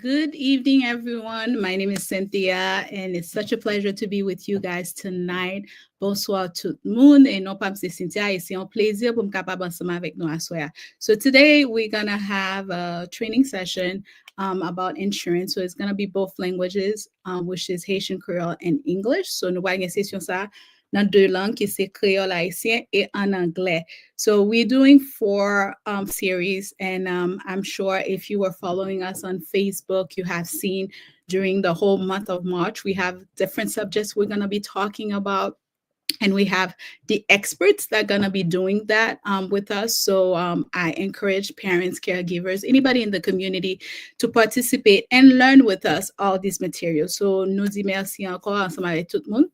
Good evening, everyone. My name is Cynthia, and it's such a pleasure to be with you guys tonight. Bonsoir tout le monde. Et non pas c'est Cynthia, et c'est un plaisir pour me capable ensemble avec nous à soir. So today we're gonna have a training session about insurance. So it's gonna be both languages, which is Haitian Creole and English. So nous allons une session ça dans deux langues qui c'est créole haïtien et en anglais. So we're doing 4 series, and I'm sure if you were following us on Facebook, you have seen during the whole month of March, we have different subjects we're going to be talking about. And we have the experts that are going to be doing that with us. So I encourage parents, caregivers, anybody in the community to participate and learn with us all these materials. So nous disons merci encore ensemble avec tout le monde.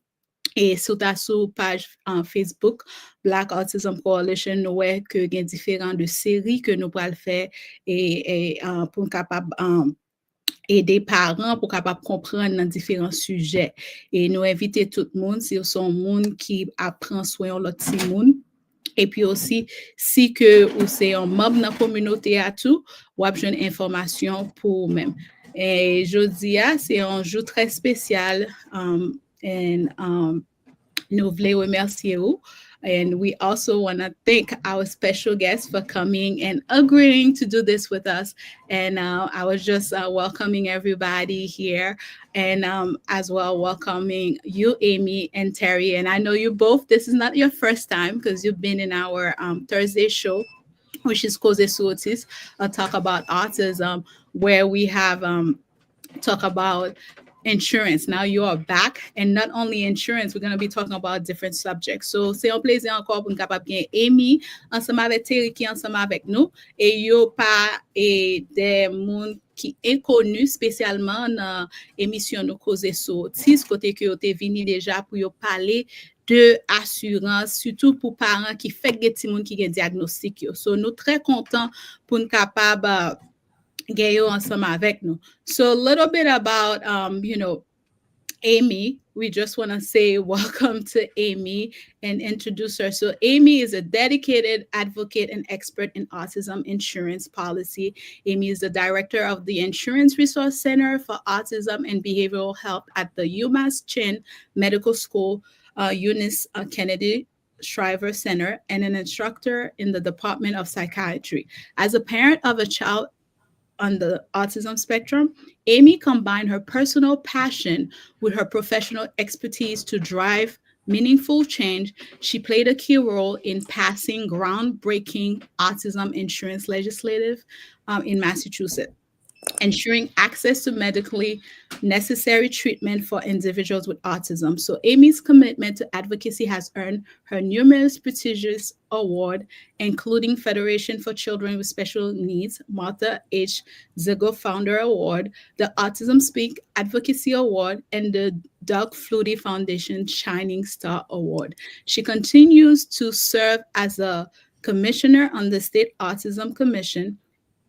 Et sur ta page Facebook, Black Autism Coalition, nous voyons que il y a différentes de séries que nous pouvons faire et pour capable aider parents pour capable comprendre dans différents sujets. Et nous inviter tout le monde, si son monde qui apprend soin l'autre petit monde. Et puis aussi, si que ou c'est un membre de la communauté à tout, ou avez une information pour vous-même. Et je dis, c'est un jour très spécial. And nous voulons remercier vous. And we also want to thank our special guests for coming and agreeing to do this with us. And I was just welcoming everybody here, and as well welcoming you, Amy and Terry. And I know you both, this is not your first time because you've been in our Thursday show, which is Konsey Asirans, talk about autism, where we have talk about insurance. Now you are back, and not only insurance, we're going to be talking about different subjects. So c'est un plaisir encore pour nous capable bien Amy ensemble avec Terry qui ensemble avec nous, et yo pas et des monde qui inconnus spécialement dans émission nous causer sur autisme, côté que vous êtes venu déjà pour yo parler de assurance, surtout pour parents qui fait des petits monde qui ont diagnostic yo. So nous très contents pour nous capable Gayo ensemble avec nous. So a little bit about, Amy. We just want to say welcome to Amy and introduce her. So Amy is a dedicated advocate and expert in autism insurance policy. Amy is the director of the Insurance Resource Center for Autism and Behavioral Health at the UMass Chin Medical School, Eunice Kennedy Shriver Center, and an instructor in the Department of Psychiatry. As a parent of a child on the autism spectrum, Amy combined her personal passion with her professional expertise to drive meaningful change. She played a key role in passing groundbreaking autism insurance legislative in Massachusetts, ensuring access to medically necessary treatment for individuals with autism. So Amy's commitment to advocacy has earned her numerous prestigious awards, including Federation for Children with Special Needs, Martha H. Zigo Founder Award, the Autism Speak Advocacy Award, and the Doug Flutie Foundation Shining Star Award. She continues to serve as a commissioner on the State Autism Commission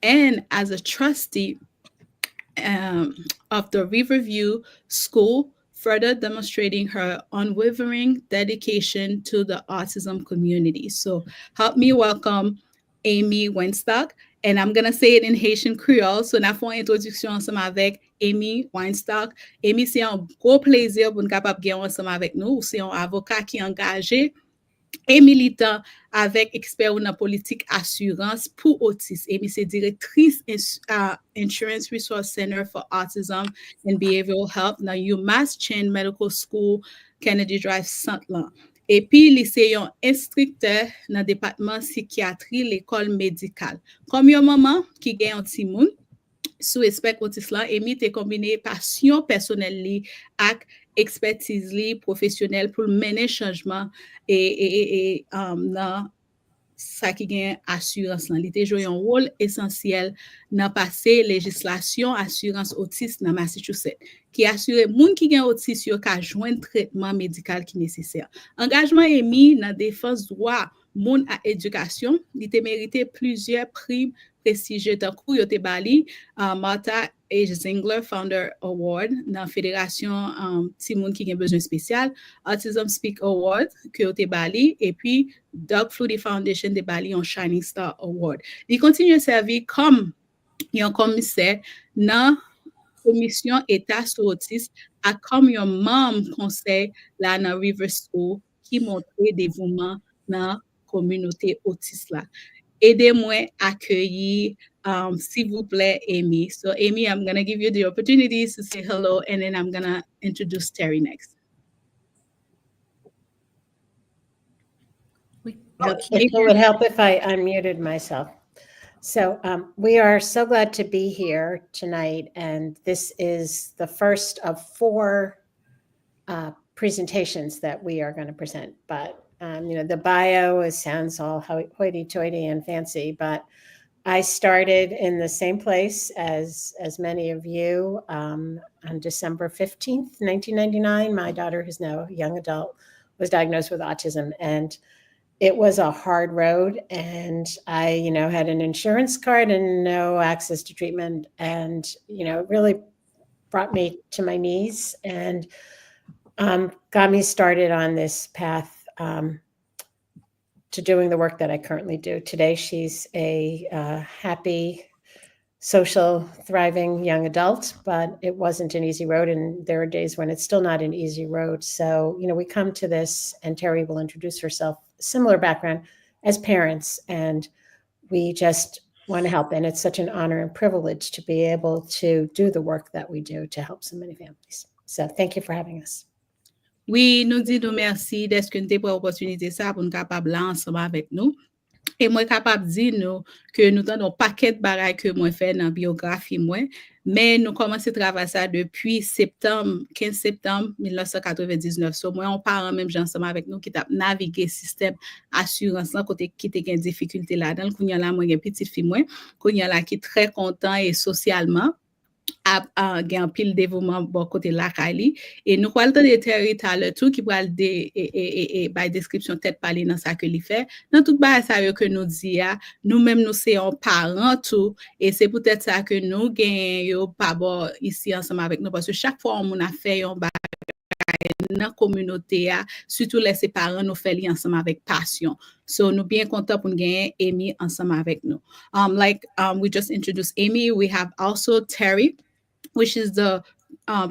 and as a trustee of the Riverview School, further demonstrating her unwavering dedication to the autism community. So help me welcome Amy Weinstock, and I'm going to say it in Haitian Creole. So na fon introduction ensemble avec Amy Weinstock. Amy, c'est un gros plaisir pour nous capable gagner ensemble avec nous. C'est un avocat qui est engagé et militant avec expert dans la politique assurance pour autisme. Amy, c'est directrice Insurance Resource Center for Autism and Behavioral Health dans UMass Chin Medical School, Kennedy Drive, Saint-Lan. Et puis, c'est un instructeur dans le département psychiatrie, l'école médicale. Comme yon maman qui gagne un petit monde, sous espèce autisme, Amy te combiné passion personnelle li ak expertise li professionnelle pour mener changement et dans ça qui gagne assurance là. Il te joué un rôle essentiel dans passer législation assurance autisme dans Massachusetts qui assure moun qui gagne autisme yo ka joindre traitement médical qui nécessaire. Engagement Amy dans défense droit moun à éducation, il te mérité plusieurs prix prestigieux tant que yo te bali Martha H. Zingler Founder Award dans la Fédération Timoun qui a besoin spécial, Autism Speak Award que yo te bali, et puis Doug Flutie Foundation de bali un Shining Star Award. Il continue à servir comme un commissaire dans Commission État sur Autisme a comme yon membre conseil là dans River School qui montre dévouement dans communauté autiste là. Aidez-moi accueillir, s'il vous plaît, Amy. So, Amy, I'm going to give you the opportunity to say hello, and then I'm going to introduce Terry next. It would help if I unmuted myself. So we are so glad to be here tonight, and this is the first of 4 presentations that we are going to present. But the bio sounds all hoity-toity and fancy, but I started in the same place as many of you on December 15th, 1999. My daughter, who's now a young adult, was diagnosed with autism, and it was a hard road. And I, had an insurance card and no access to treatment. And, it really brought me to my knees and got me started on this path to doing the work that I currently do. Today, she's a happy, social, thriving young adult, but it wasn't an easy road. And there are days when it's still not an easy road. So, we come to this, and Terry will introduce herself, similar background as parents, and we just want to help. And it's such an honor and privilege to be able to do the work that we do to help so many families. So thank you for having us. Oui, nous disons merci d'être que nous avons l'opportunité ça pour nous capable là ensemble avec nous. Et moi capable dire nous que nous avons un paquet de bagages que moi fait dans biographie moi, mais nous commençons à travailler ça depuis 15 septembre 1999. So moi on parle même ensemble avec nous qui t'a navigué système assurance là côté qui était une difficulté là-dedans, qu'on y a là moi une petite fille moi, qu'on y a là qui très content et socialement a gen pile dévouement bon côté la Kali et nous parlons de Terry tout tout qui parle de by description tête parler dans ça que il fait dans tout ba ça que nous dit nous même nous c'est un parent tout et c'est peut-être ça que nous gain yo pas bon ici ensemble avec nous parce que chaque fois on a fait un dans la communauté, surtout les parents nous fait ensemble avec passion. So nous bien contents pour gagner Amy ensemble avec nous. We just introduced Amy, we have also Terry, which is the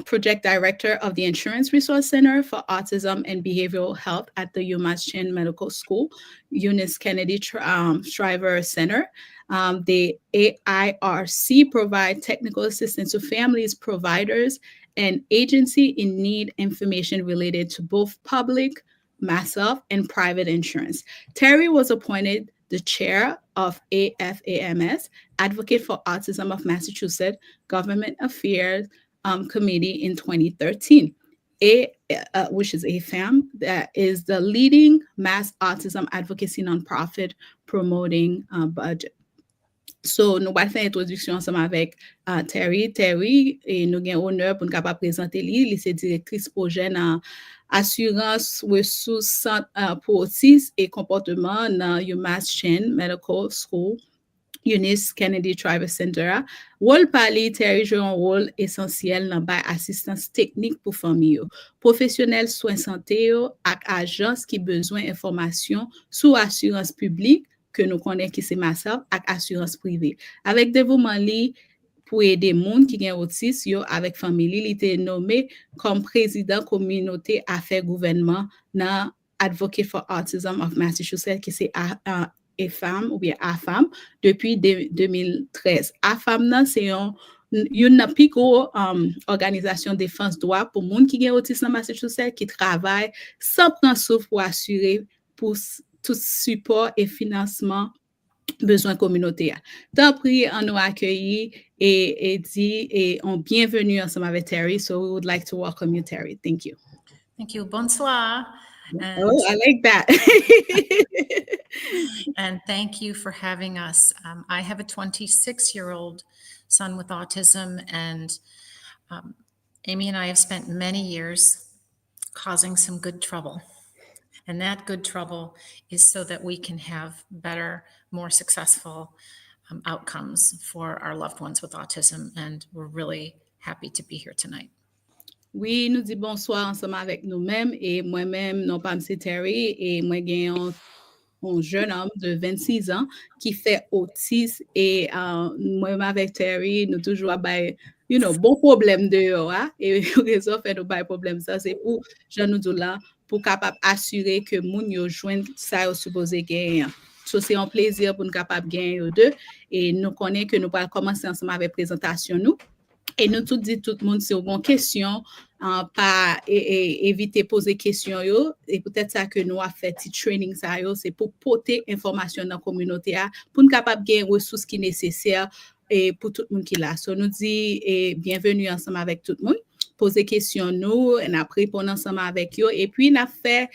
project director of the Insurance Resource Center for Autism and Behavioral Health at the UMass Chin Medical School, Eunice Kennedy Shriver Center. The AIRC provide technical assistance to families, providers, and agency in need information related to both public, mass health, and private insurance. Terry was appointed the chair of AFAMS, Advocate for Autism of Massachusetts Government Affairs Committee in 2013. Which is AFAM, that is the leading mass autism advocacy nonprofit promoting budget. So, nous allons faire une introduction ensemble avec Terry. Terry, et nous avons l'honneur pour nous capable présenter lui. C'est directrice projet dans assurance ressources pour autisme et comportement dans UMass Chin Medical School, Eunice Kennedy Shriver Center. Rôle parler, Terry joue un rôle essentiel dans l'assistance technique pour famille, professionnels soins santé et agences qui besoin d'informations sur assurance publique que nous connaissons qui c'est massif et assurance privée. Avec dévouement li pour aider les gens qui ont autisme avec famille, il était nommé comme président communauté affaires gouvernement dans Advocate for Autism of Massachusetts qui c'est AFAM ou bien AFAM depuis 2013. AFAM c'est une plus grosse organisation de défense droit pour les gens qui ont autisme dans Massachusetts qui travaille sans prendre souffle pour assurer pour tout support et financement besoin communautaire. Tant pis, on nous accueilli et dit et on bienvenue ensemble avec Terry. So we would like to welcome you, Terry. Thank you. Thank you. Bonsoir. And, I like that. And thank you for having us. I have a 26-year-old son with autism, and Amy and I have spent many years causing some good trouble. And that good trouble is so that we can have better, more successful outcomes for our loved ones with autism. And we're really happy to be here tonight. Oui, nous disons bonsoir ensemble avec nous-mêmes et moi-même, non pas M. Terry, et moi j'ai un jeune homme de 26 ans qui fait autisme et moi avec Terry, nous toujours you know, bon problème de yo, et raison fait nous pas problème ça, c'est pour, j'en nous dis là, pour capable assurer que moun yo joindre ça yo supposé gagner. So, c'est un plaisir pour nous capable gagner yo deux, et nous connaissons que nous allons commencer ensemble avec présentation nous. Et nous tout dit tout le monde, si vous avez une question, pas éviter de poser question yo, et peut-être ça que nous avons fait petit training ça yo, c'est pour porter information dans la communauté pour nous capable gagner ressources qui nécessaires et pour tout le monde qui là. So nous dit bienvenue ensemble avec tout le monde. Poser question nous, et après répondre ensemble avec yo, et puis nous avons fait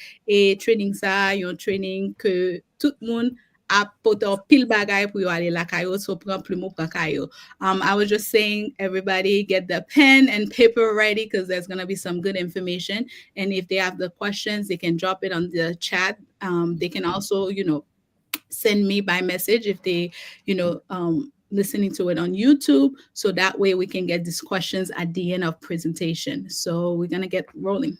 training ça, un training que tout le monde a put a pile bagay pour aller la kayo, so prend plumeau pour kayo. I was just saying, everybody get the pen and paper ready because there's going to be some good information. And if they have the questions, they can drop it on the chat. They can also, you know, send me by message if they, you know, listening to it on YouTube. So that way we can get these questions at the end of presentation. So we're going to get rolling.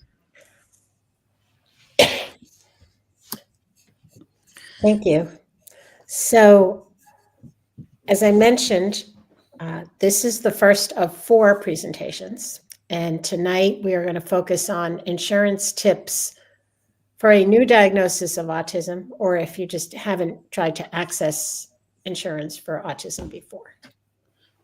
Thank you. So, as I mentioned, this is the first of 4 presentations. And tonight we are going to focus on insurance tips for a new diagnosis of autism, or if you just haven't tried to access insurance for autism before.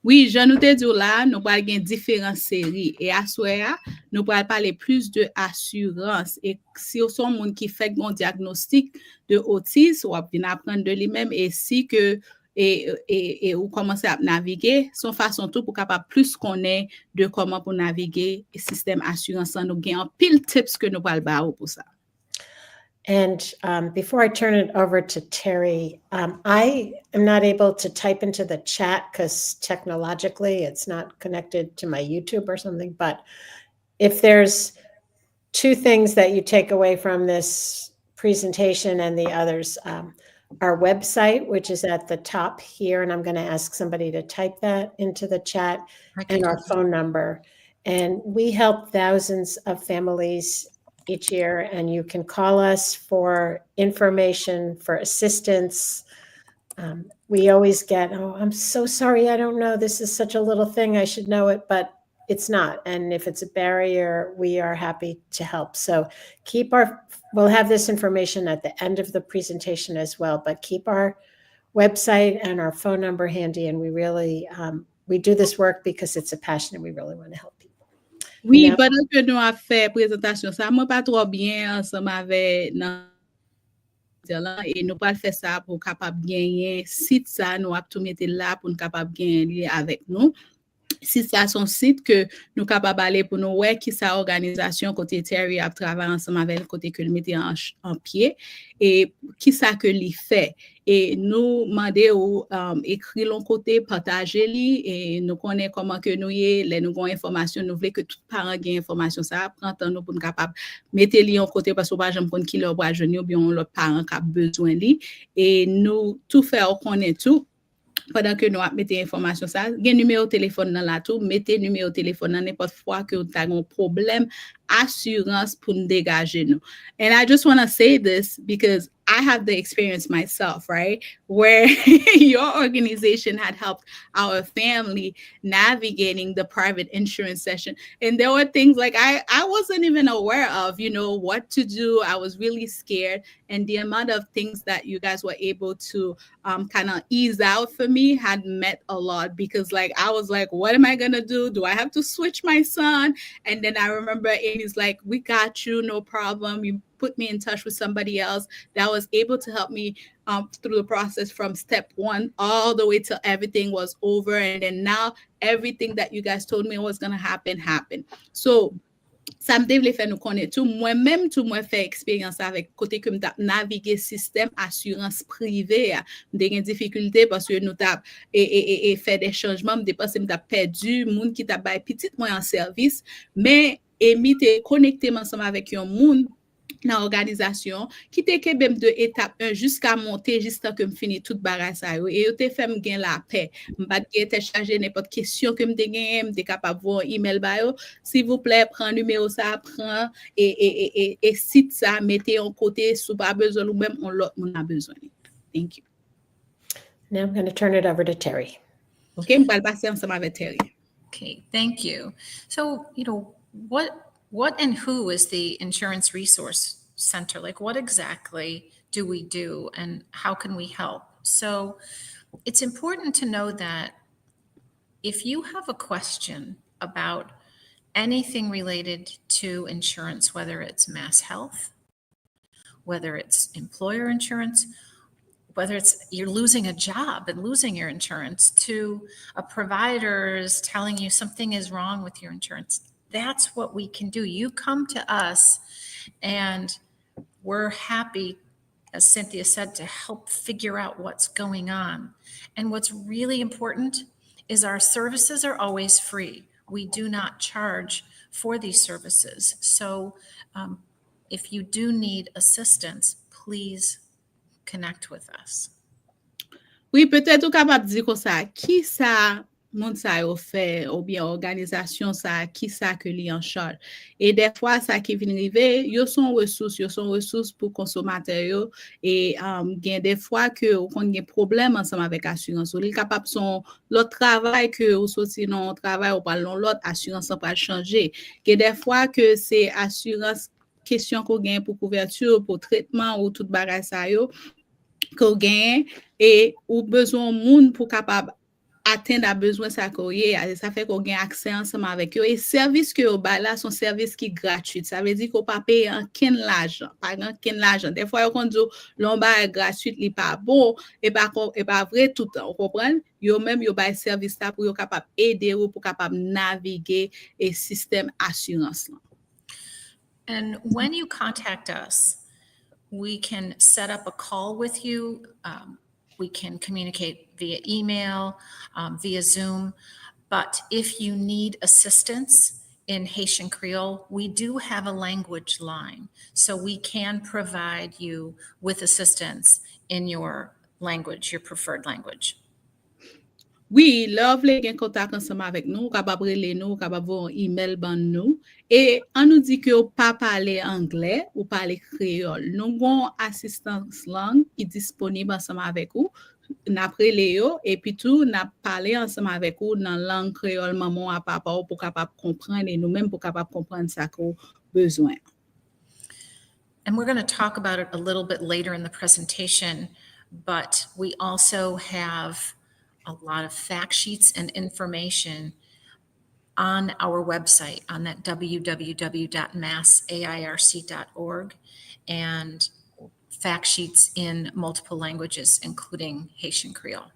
Oui, je nous te dis là, nous allons avoir différentes séries. Et à ce moment, nous allons parler plus de assurance. Et si vous êtes un monde qui fait un diagnostic de autisme, vous allez apprendre de lui-même. Et si que et vous commencez à naviguer, son façon tout pour capable plus connaître de comment pour naviguer le système assurance. Nous avons pile tips que nous allons avoir pour ça. And before I turn it over to Terry, I am not able to type into the chat because technologically it's not connected to my YouTube or something. But if there's 2 things that you take away from this presentation and the others, our website, which is at the top here, and I'm going to ask somebody to type that into the chat, and our phone number. And we help thousands of families each year, and you can call us for information, for assistance. We always get, oh, I'm so sorry, I don't know, this is such a little thing, I should know it, but it's not. And if it's a barrier, we are happy to help. So we'll have this information at the end of the presentation as well, but keep our website and our phone number handy. And we really, we do this work because it's a passion and we really want to help people. Oui, pendant que nous avons fait présentation, ça ne m'a pas trop bien ensemble avec et nous pas faire ça pour capable gagner site ça nous a tout mettre là pour nous capable gagner avec nous. Si ça son site que nous capable aller pour nous ouais qui sa organisation côté Terry a travaillé ensemble avec côté que le mettre en pied et qui ça que lui fait et nous demander ou écrire l'on côté partager li et nous connaît comment que nous les nous avons information nous voulons que tout parent gagne information ça prend temps nous pour nous capable mettre li en côté parce que pas jamais qui leur bras jeune ou bien l'autre parent qui a besoin li et nous tout faire connaître tout. Pendant que nous mettons information ça, il y a un numéro de téléphone dans la tout, mettez numéro de téléphone dans n'importe fois que vous avez un problème assurance pour nous dégager nous. And I just want to say this because I have the experience myself, right? Where your organization had helped our family navigating the private insurance session. And there were things like I wasn't even aware of, you know, what to do. I was really scared. And the amount of things that you guys were able to kind of ease out for me had meant a lot because like, I was like, what am I going to do? Do I have to switch my son? And then I remember Amy's like, we got you, no problem. You put me in touch with somebody else that was able to help me through the process from step 1 all the way till everything was over. And then now everything that you guys told me was going to happen happened. So, ça me devait faire nous connaître tout. Moi-même, tout moi fait expérience avec côté que m'tap naviguer système assurance privée. M'te gen difficulté parce que nous tap et fait des changements. M'te pense m'tap perdu moun qui tap bay petit moi en service. Mais Emi te connecté ensemble avec un moun dans l'organisation qui te kebem de étape 1 jusqu'à monter jusqu'à que me fini toute bagay ça yo et yo te fait me gain la paix m'pas te charger n'importe question que me te gain m'te capable voir email ba yo s'il vous plaît prend numéro ça prend et site ça mettez en côté sous pas besoin ou même on l'autre on a besoin. Thank you. Now I'm going to turn it over to Terry. OK, m'pa passer ensemble avec Terry. Okay, thank you. So, what and who is the Insurance Resource Center? Like, what exactly do we do and how can we help? So, it's important to know that if you have a question about anything related to insurance, whether it's mass health, whether it's employer insurance, whether it's you're losing a job and losing your insurance, to a provider is telling you something is wrong with your insurance, that's what we can do. You come to us and we're happy, as Cynthia said, to help figure out what's going on. And what's really important is our services are always free. We do not charge for these services. So if you do need assistance, please connect with us. Oui, peut-être ou capable dire comme ça, qui ça monde ça yo fait ou bien organisation ça, qui ça que li en charge. Et des fois ça qui vient arriver, yo son ressources pour consommateurs yo et gen des fois que on gen problème ensemble avec assurance, ou li capable son l'autre travail que ou sorti non travail ou pas l'autre assurance pas changer. Gen des fois que c'est assurance question qu'on gagne pour couverture, pour traitement ou tout bagage ça yo qu'on gagne et ou besoin moun pour capable atteindre à besoin ça ça fait qu'on gagne accès ensemble avec eux et service que au bas là sont services qui gratuit, ça veut dire qu'on pas payer aucun l'argent des fois on dit l'omba gratuit li pas bon et pas vrai tout temps, on comprend yo même yo ba service là pour yo capable aider ou pour capable naviguer et système assurance là. And when you contact us, we can set up a call with you. We can communicate via email, via Zoom. But if you need assistance in Haitian Creole, we do have a language line. So we can provide you with assistance in your language, your preferred language. Oui, là, vous gen contact ensemble avec nous, capable relé nous, capable un email ban nous et on nous dit que vous pas parler anglais ou parler créole. Nous avons assistance langue qui est disponible ensemble avec vous. N'a relé yo et puis tout n'a parlé ensemble avec vous dans langue créole maman à papa pour capable comprendre et nous même pour capable comprendre ça qu'on besoin. And we're going to talk about it a little bit later in the presentation, but we also have a lot of fact sheets and information on our website, on that www.massairc.org, and fact sheets in multiple languages, including Haitian Creole.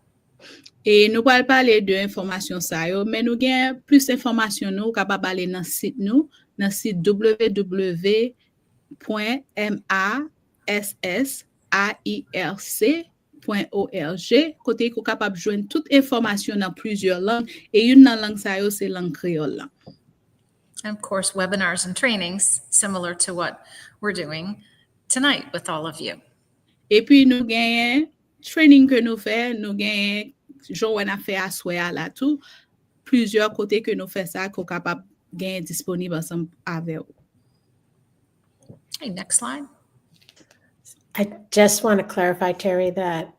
Et nous allons parler de information ça yo, mais nous gain plus d'informations nous capable aller dans site www.massairc.org côté qu'on capable joindre toute information dans plusieurs langues et une dans langue ça yo c'est langue créole. And of course, webinars and trainings similar to what we're doing tonight with all of you. Et puis nous gain training que nous fait, nous gain Jwen a fait à soir là tout plusieurs côtés que nous fait ça qu'on capable gain disponible ensemble avec vous. Okay, next slide. I just want to clarify, Terry, that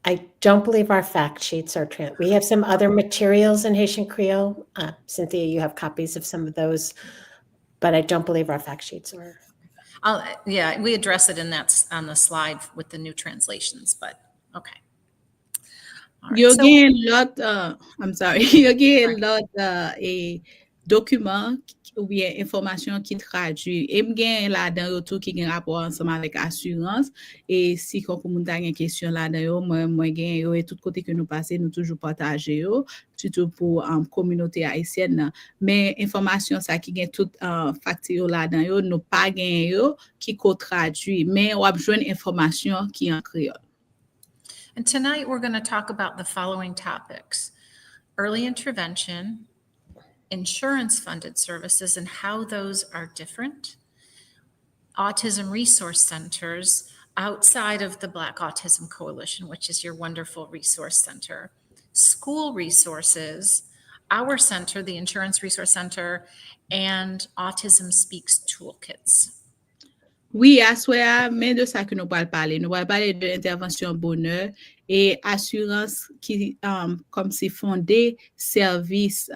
I don't believe our fact sheets are we have some other materials in Haitian Creole. Cynthia, you have copies of some of those, but I don't believe our fact sheets are. Yeah, we address it in that on the slide with the new translations, but okay. Right, you gain lot I'm sorry, you gain lot document ou bien information qui traduit et m'gain là-dedans tout qui gain rapport ensemble avec assurance et si qu'on moun ta gen question là-dedans moi gain yo et tout côté que nous passer nous toujours partager yo surtout pour communauté haïtienne mais information ça qui gain tout facture là-dedans yo nous pas gain yo qui ko traduit mais on a besoin information qui en créole. And tonight we're going to talk about the following topics: early intervention, insurance-funded services and how those are different, autism resource centers outside of the Black Autism Coalition, which is your wonderful resource center, school resources, our center, the Insurance Resource Center, and Autism Speaks toolkits. Oui, à soir, mais de ça que nous allons parler. Nous allons parler de l'intervention bonheur et assurance qui comme si fondé service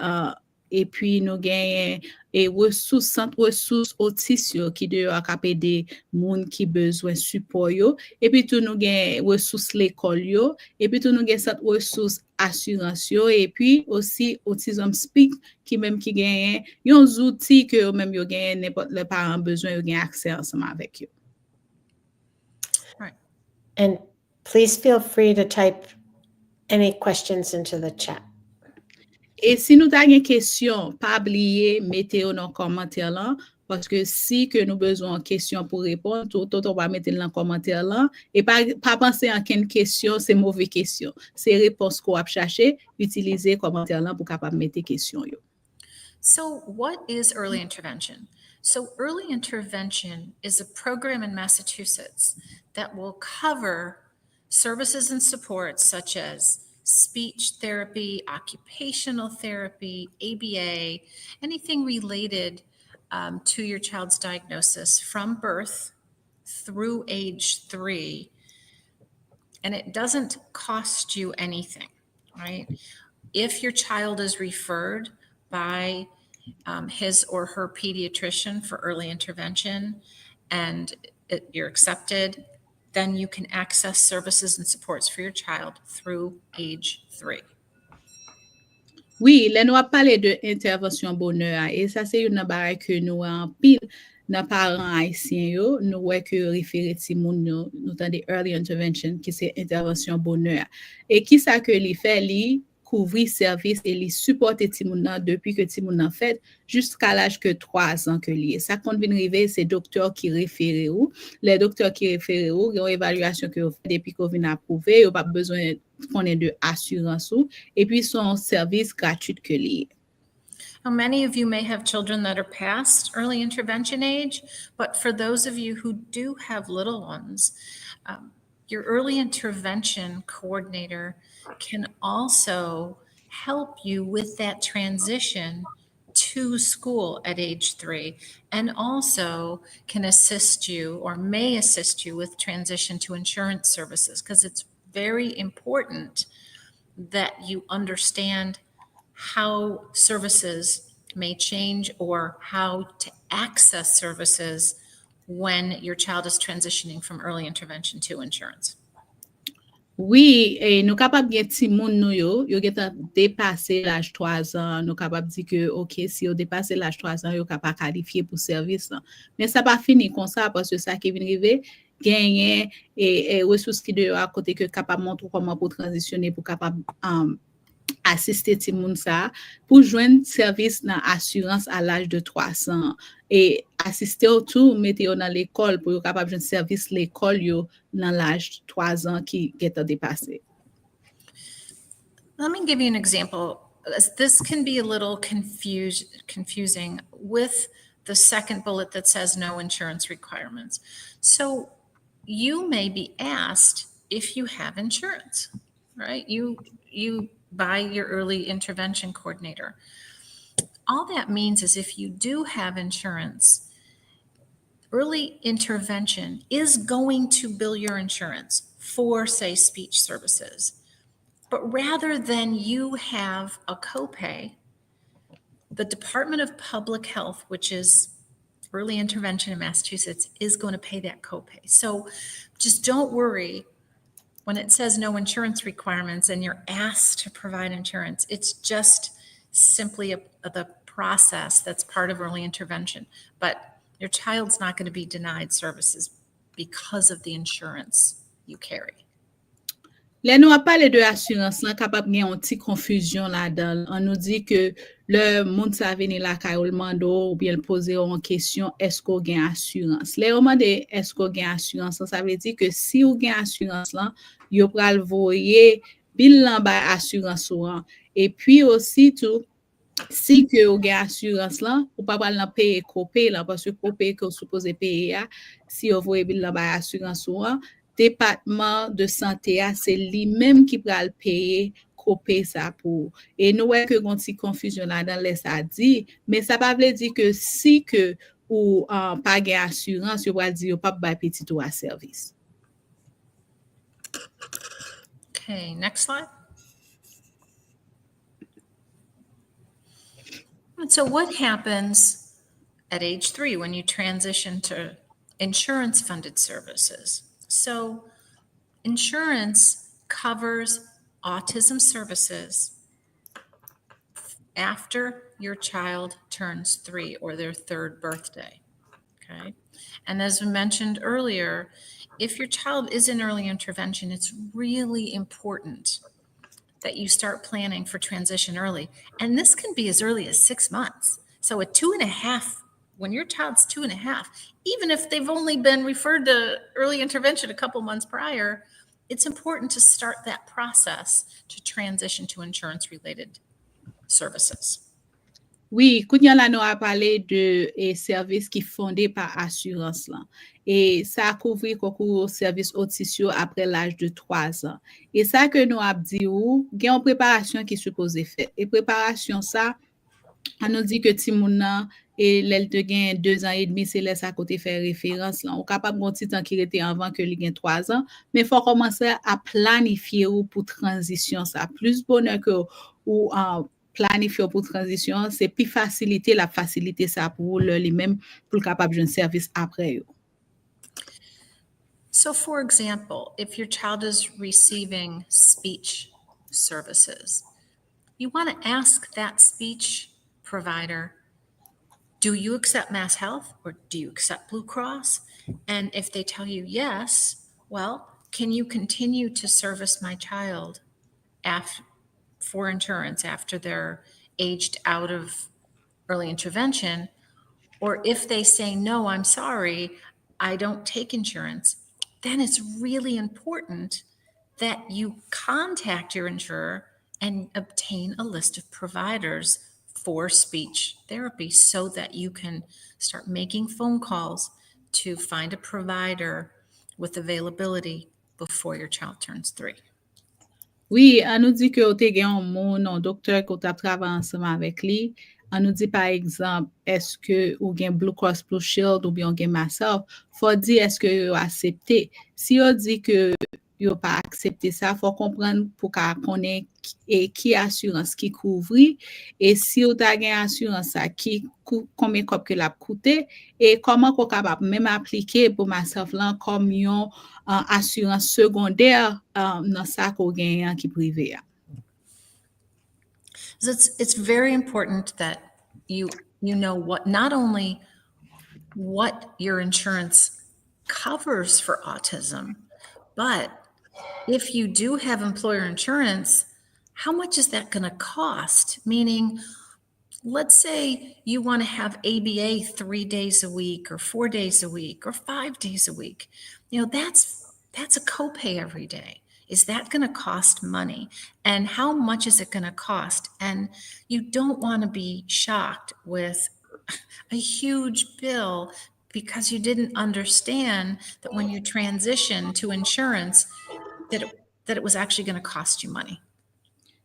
et puis nous gagnons et ressources centre ressources autis qui doit aider moun qui besoin support yo et puis tout nous gagnons ressources l'école yo et puis tout nous gagnons centre ressources assurance yo et puis aussi Autism Speak qui même qui gagne yon outils que même yo gagne n'importe les parents besoin yo gagne accès ensemble avec yo. Right. And please feel free to type any questions into the chat. Et si nous avons une question, pas oublier, mettez-le dans le commentaire là, parce que si que nous besoin de questions pour répondre, tout on va mettre dans le commentaire là, et pas penser à quelle question, c'est mauvaise question. C'est réponse qu'on va chercher, utiliser le commentaire là pour capable mettre question yo. So what is early intervention? So early intervention is a program in Massachusetts that will cover services and supports such as speech therapy, occupational therapy, ABA, anything related to your child's diagnosis from birth through age 3. And it doesn't cost you anything, right? If your child is referred by his or her pediatrician for early intervention and you're accepted, then you can access services and supports for your child through age 3. Oui, là nous a parlé de intervention bonheur et ça c'est une barre que nous en pile dans parents haïtiens yo, nous ouais que référer ti moun nous dans des early intervention qui c'est intervention bonheur et qui ça que li fait li couvrir service et li supporter ti moun nan depuis que ti moun nan fait jusqu'à l'âge que 3 ans que li. Ça quand vient arriver c'est docteur qui référé ou les docteurs qui référé ou une évaluation que fait depuis qu'on vient approuver, ou pas besoin qu'on ait de assurance ou et puis son service gratuit que li. Now, many of you may have children that are past early intervention age, but for those of you who do have little ones, your early intervention coordinator can also help you with that transition to school at age 3, and also can assist you or may assist you with transition to insurance services, because it's very important that you understand how services may change or how to access services when your child is transitioning from early intervention to insurance. Oui, et nous capable gen ti moun nou yo geta dépasser l'âge 3 ans, nous capable dire que OK, si yo dépasser l'âge 3 ans, yo capable qualifier pour service là. Mais ça pas fini comme ça parce que ça qui vient arriver gagner et ressources qui de à côté que capable montrer comment pour transitionner pour capable assister ti moun ça pour joindre service dans assurance à l'âge de 300 et assister autour mettre dans l'école pour capable joindre service l'école yo dans l'âge 3 ans qui est dépassé. Let me give you an example. This can be a little confusing with the second bullet that says no insurance requirements. So you may be asked if you have insurance, right? You by your early intervention coordinator. All that means is if you do have insurance, early intervention is going to bill your insurance for, say, speech services. But rather than you have a copay, the Department of Public Health, which is early intervention in Massachusetts, is going to pay that copay. So just don't worry. When it says no insurance requirements and you're asked to provide insurance, it's just simply the process that's part of early intervention. But your child's not going to be denied services because of the insurance you carry. Là, nous a parlé de assurance, là, capable de une petite confusion là-dedans. On nous dit que le monde ça venir là, quand on demande ou bien poser une question, est-ce qu'on gagne assurance? Là, on demande est-ce qu'on gagne assurance? Ça veut dire que si on gagne assurance là, yo pral voyer bilan ba assurance là. Et puis aussi tout si que vous avez assurance là, ou pas pas payer copay là parce que copay que vous supposez payer si vous voyez bilan ba assurance là, département de santé c'est lui-même qui va le payer copay ça pour et nous ouais que une petite confusion là dans les ça dit mais ça pas veut dire que si que ou pas gain assurance vous va dire pas ba petit ou à service. Okay, next slide. And so what happens at age 3 when you transition to insurance-funded services? So insurance covers autism services after your child turns 3 or their 3rd birthday, okay? And as we mentioned earlier, if your child is in early intervention, it's really important that you start planning for transition early. And this can be as early as 6 months. So at 2.5, when your child's 2.5, even if they've only been referred to early intervention a couple months prior, it's important to start that process to transition to insurance-related services. Oui, kounya la nou a parlé de service qui fondé par assurance là. Et ça couvre kokou service otis yo après l'âge de 3 ans. Et ça que nous a dit ou, gen yon préparation qui supposé fait. Et préparation ça, on nous dit que ti moun nan et l'el te gen 2 ans et demi, c'est là ça côté faire référence là. On capable gon ti temps qui était avant que li gen 3 ans, mais faut commencer à planifier ou pour transition ça. Plus bonheur que ou planifier pour transition, c'est plus faciliter ça pour lui-même pour capable de service après yo. So for example, if your child is receiving speech services, you want to ask that speech provider, do you accept Mass Health or do you accept Blue Cross? And if they tell you yes, well, can you continue to service my child for insurance after they're aged out of early intervention? Or if they say, no, I'm sorry, I don't take insurance, then it's really important that you contact your insurer and obtain a list of providers for speech therapy so that you can start making phone calls to find a provider with availability before your child turns 3. Oui, on nous dit que vous avez un docteur qui a travaillé ensemble avec lui. On nous dit par exemple, est-ce que vous avez Blue Cross Blue Shield ou bien vous avez Mass Health? Faut dire est-ce que vous acceptez. Si vous dit que vous n'avez pas accepté ça, faut comprendre pour connaître qui assurance qui couvre et si vous avez une assurance qui combien que l'a coûté et comment vous capable même appliquer pour Mass Health là comme une assurance secondaire dans ça qu'on gagne qui privé. So it's very important that you know what, not only what your insurance covers for autism, but if you do have employer insurance, how much is that going to cost? Meaning, let's say you want to have ABA 3 days a week or 4 days a week or 5 days a week. You know, that's a copay every day. Is that going to cost money? And how much is it going to cost? And you don't want to be shocked with a huge bill because you didn't understand that when you transition to insurance, that it was actually going to cost you money.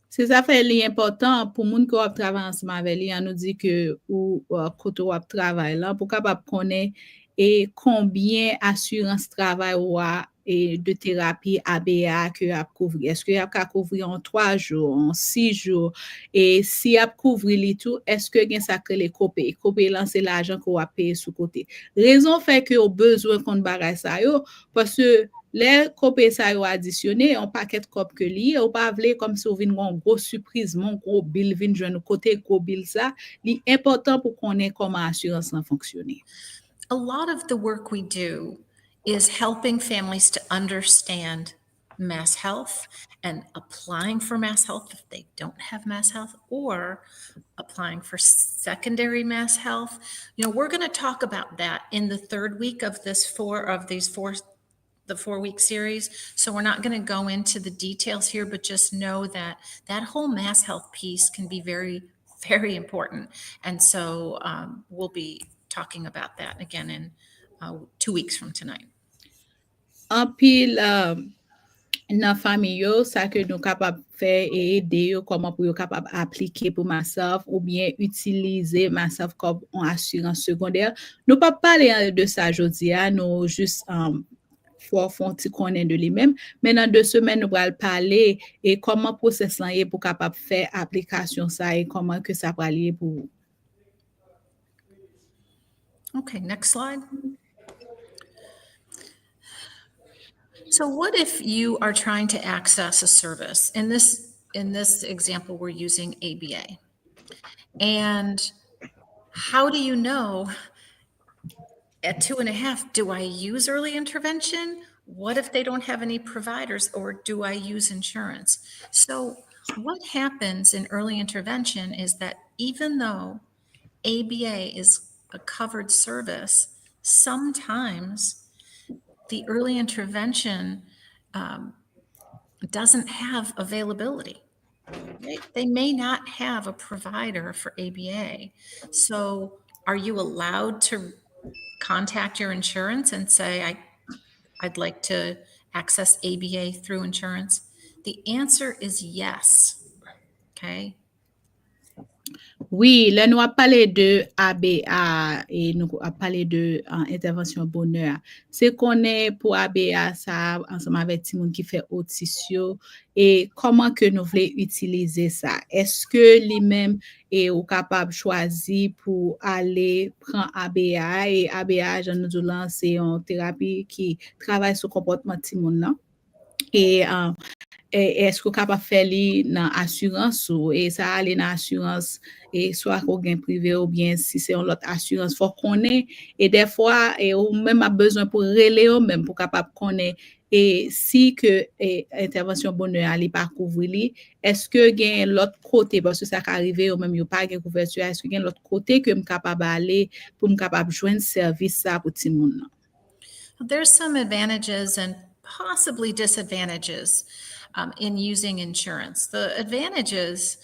C'est ça fait l'important pour moun qui travaille ensemble avec lui, on nous dit que ou côté ou travail là pour capable connaître et combien assurance travail ou et de thérapie ABA que a couvrir. Est-ce que a couvrir en 3 jours, en 6 jours et si a couvrir li tout, est-ce que gen ça que les copay là c'est l'argent qu'on a payé sous côté. Raison fait que au besoin qu'on bagay ça yo parce que les copay ça yo additionné un paquet cop que li ou pas vle comme si on vinn une grosse surprise mon gros bill vinn joindre côté gros bill ça, li important pour connaître comment assurance ça fonctionner. A lot of the work we do is helping families to understand Mass Health and applying for Mass Health if they don't have Mass Health or applying for secondary Mass Health. You know, we're going to talk about that in the 3rd week of the 4-week series. So we're not going to go into the details here, but just know that that whole Mass Health piece can be very, very important. And so we'll be talking about that again in 2 weeks from tonight. En pile dans famille yo ça que nous capable faire et aider yo comment pour yo capable appliquer pour Mass Health ou bien utiliser Mass Health comme en assurance secondaire. Nous pas parler de ça aujourd'hui, nous juste faut font ti konnen de lui-même. Mais dans 2 semaines, nous allons parler et comment process là est pour capable faire application ça et comment que ça va aller pour vous. Okay, next slide. So what if you are trying to access a service? In this example, we're using ABA. And how do you know at 2.5, do I use early intervention? What if they don't have any providers, or do I use insurance? So what happens in early intervention is that even though ABA is a covered service, sometimes the early intervention doesn't have availability. Right? They may not have a provider for ABA. So are you allowed to contact your insurance and say, I'd like to access ABA through insurance? The answer is yes. Okay. Oui, là, nous avons parlé de ABA et nous avons parlé de intervention bonheur. C'est qu'on est pour ABA, ça, ensemble avec tout le monde qui fait otis et comment que nous voulons utiliser ça. Est-ce que lui-même est capable de choisir pour aller prendre ABA et ABA, je nous dis là, c'est une thérapie qui travaille sur le comportement de tout le monde. Et est-ce qu'on capable faire li dans assurance ou et ça aller dans assurance et soit qu'on gain privé ou bien si c'est une autre assurance faut connaître et des fois et ou même a besoin pour relayer ou même pour capable connaître et si que intervention bonheur ali pas couvrir li est-ce que gain l'autre côté parce que ça arrivé ou même yo pas gain couverture est-ce que gain l'autre côté que me capable aller pour me capable joindre service ça pour tout le monde. There's some advantages and possibly disadvantages in using insurance. The advantages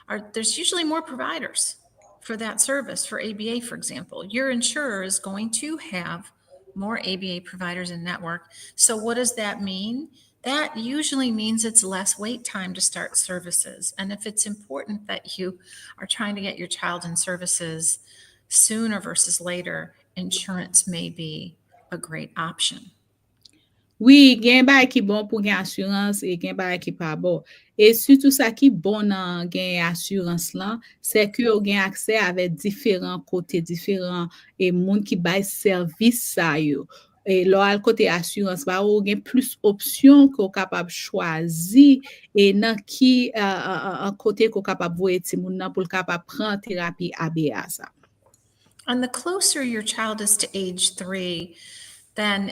are there's usually more providers for that service. For ABA, for example, your insurer is going to have more ABA providers in network. So what does that mean? That usually means it's less wait time to start services. And if it's important that you are trying to get your child in services sooner versus later, insurance may be a great option. Oui, gen ba ki bon pour gen assurance et gen ba ki pas bon. Et surtout ça qui bon dans gen assurance là, c'est que on gen accès avec différents côtés, différents et monde qui bail service ça yo. Et là côté assurance ba ou gen plus options qu'on capable choisir et dans qui côté qu'on capable voyer ti moun nan pour capable prendre thérapie ABA ça. And the closer your child is to age 3, then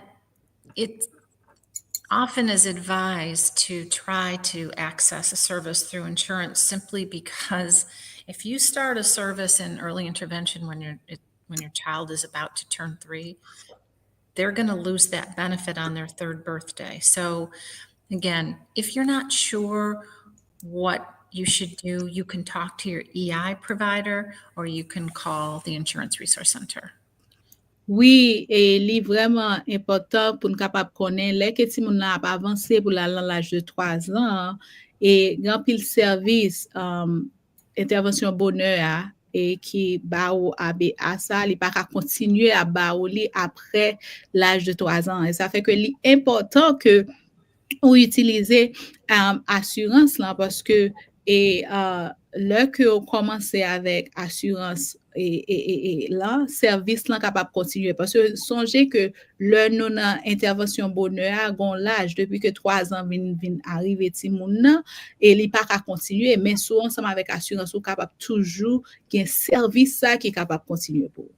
it often is advised to try to access a service through insurance simply because if you start a service in early intervention when your child is about to turn 3, they're going to lose that benefit on their 3rd birthday. So again, if you're not sure what you should do, you can talk to your EI provider or you can call the Insurance Resource Center. Oui, et li vraiment important pour nous capable connaître les que ti moun a avancé pour l'âge de 3 ans et grand pile service intervention bonheur et qui ba ou ABA ça li pas continuer à ba ou li après l'âge de 3 ans et ça fait que li important que ou utiliser assurance là parce que et là que on commence avec assurance et là service là capable continuer parce que songez que le non intervention bonheur gon l'âge depuis que 3 ans vinn arriver ti moun nan et li pas continuer mais sous ensemble avec assurance ou capable toujours gen service ça qui capable continuer pour.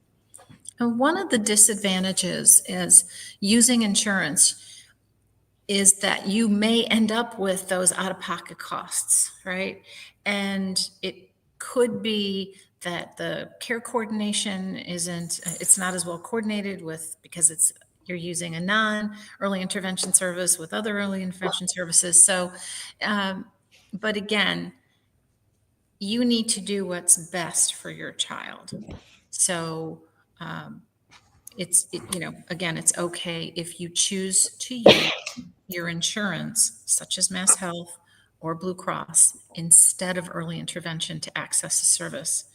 And one of the disadvantages is using insurance is that you may end up with those out-of-pocket costs, right? And it could be that the care coordination it's not as well coordinated with because you're using a non-early intervention service with other early intervention services. So, but again, you need to do what's best for your child. So, again, it's okay if you choose to use your insurance, such as Mass Health or Blue Cross, instead of early intervention to access a service.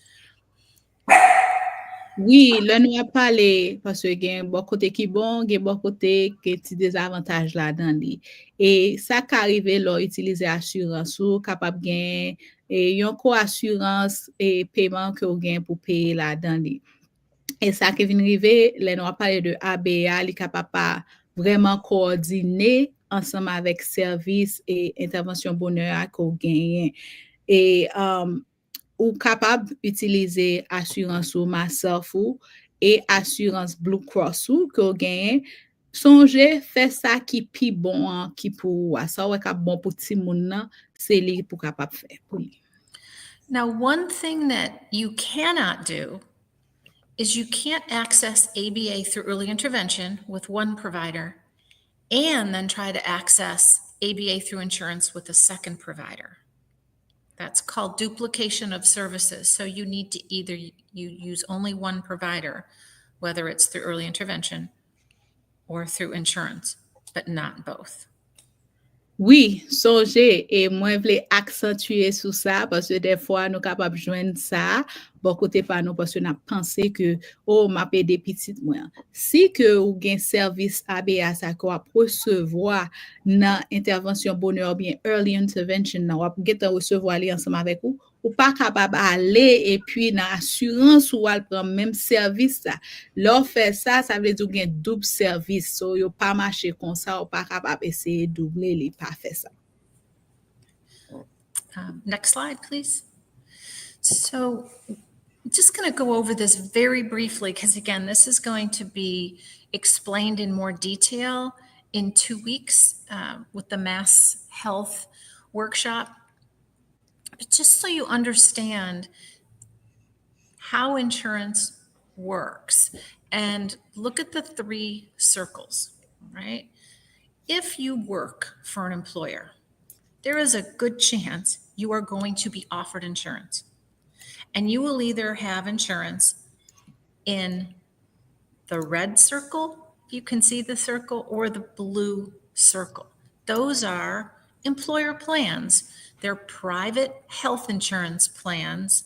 Oui, là nous a parlé parce que gen bon côté qui bon, gen bon côté qui petit désavantage là-dedans li. Et ça qu'arrive là utiliser assurance ou capable gen et yon co-assurance et paiement que ou gen pour payer là-dedans li. Et ça qui vient arriver, là nous a parlé de ABA, li capable pas vraiment coordonner ensemble avec service et intervention bonheur qu'on gagne. Et ou capable d'utiliser assurance ou myself ou et assurance Blue Cross ou que gagne songez faire ça qui pi bon qui pour ça ouais cap bon pour ti moun nan c'est li pour capable faire pour lui. Now, one thing that you cannot do is you can't access ABA through early intervention with one provider and then try to access ABA through insurance with a second provider. That's called duplication of services. So you need to either you use only one provider, whether it's through early intervention or through insurance, but not both. Oui, songez et moi vle accentuer sur ça parce que des fois nous capable joindre ça bon côté pas nous parce que n'a pensé que oh m'a aider petite moi. Si que ou gen service ABA ça qu'on recevoir dans intervention bonheur bien early intervention nan ou get recevoir li ensemble avec ou pas capable aller et puis dans assurance ou al prendre même service ça. Leur fait ça veut dire gen double service. So yo pas marcher comme ça ou pas capable essayer doubler les pas faire ça. Next slide, please. So just going to go over this very briefly because, again, this is going to be explained in more detail in 2 weeks with the Mass Health workshop. But just so you understand how insurance works and look at the 3 circles, right? If you work for an employer, there is a good chance you are going to be offered insurance. And you will either have insurance in the red circle, you can see the circle, or the blue circle. Those are employer plans. They're private health insurance plans,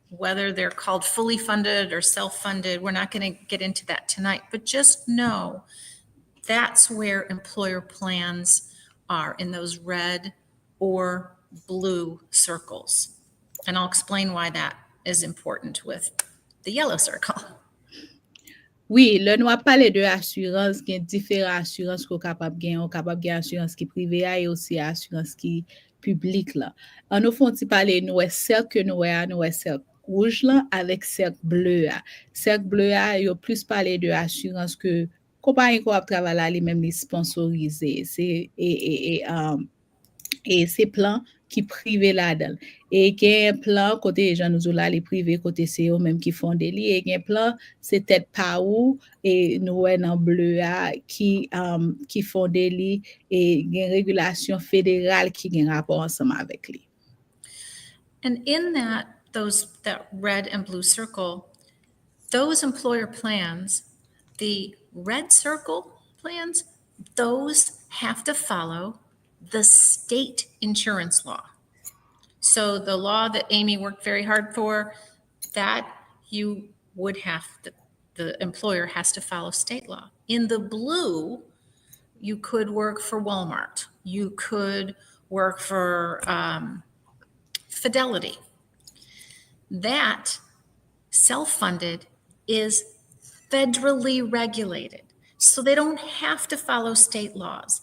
whether they're called fully funded or self-funded. We're not going to get into that tonight, but just know that's where employer plans are, in those red or blue circles. And I'll explain why that is important with the yellow circle. Oui, là nous a parlé de assurance, il y a différentes assurances qu'on capable gagner, on capable gagner assurance qui privée et aussi assurance qui publique là. On nous font parler nous cercle nous cercle rouge là avec cercle bleu là. Cercle bleu là, il plus parler de assurance que compagnie qu'on travaille là, les même les sponsorisés, c'est et c'est plans qui privé là-dedans. Et gen plan côté les gens nous là les privés côté c'est eux même qui font des lits et gen plan c'est tête pas ou et nous en bleu qui font des lits et gen régulation fédérale qui gen rapport ensemble avec lui. And in that red and blue circle, those employer plans, the red circle plans, those have to follow the state insurance law. So the law that Amy worked very hard for, that you would have the employer has to follow state law. In the blue, you could work for Walmart. You could work for Fidelity. That self-funded is federally regulated. So they don't have to follow state laws.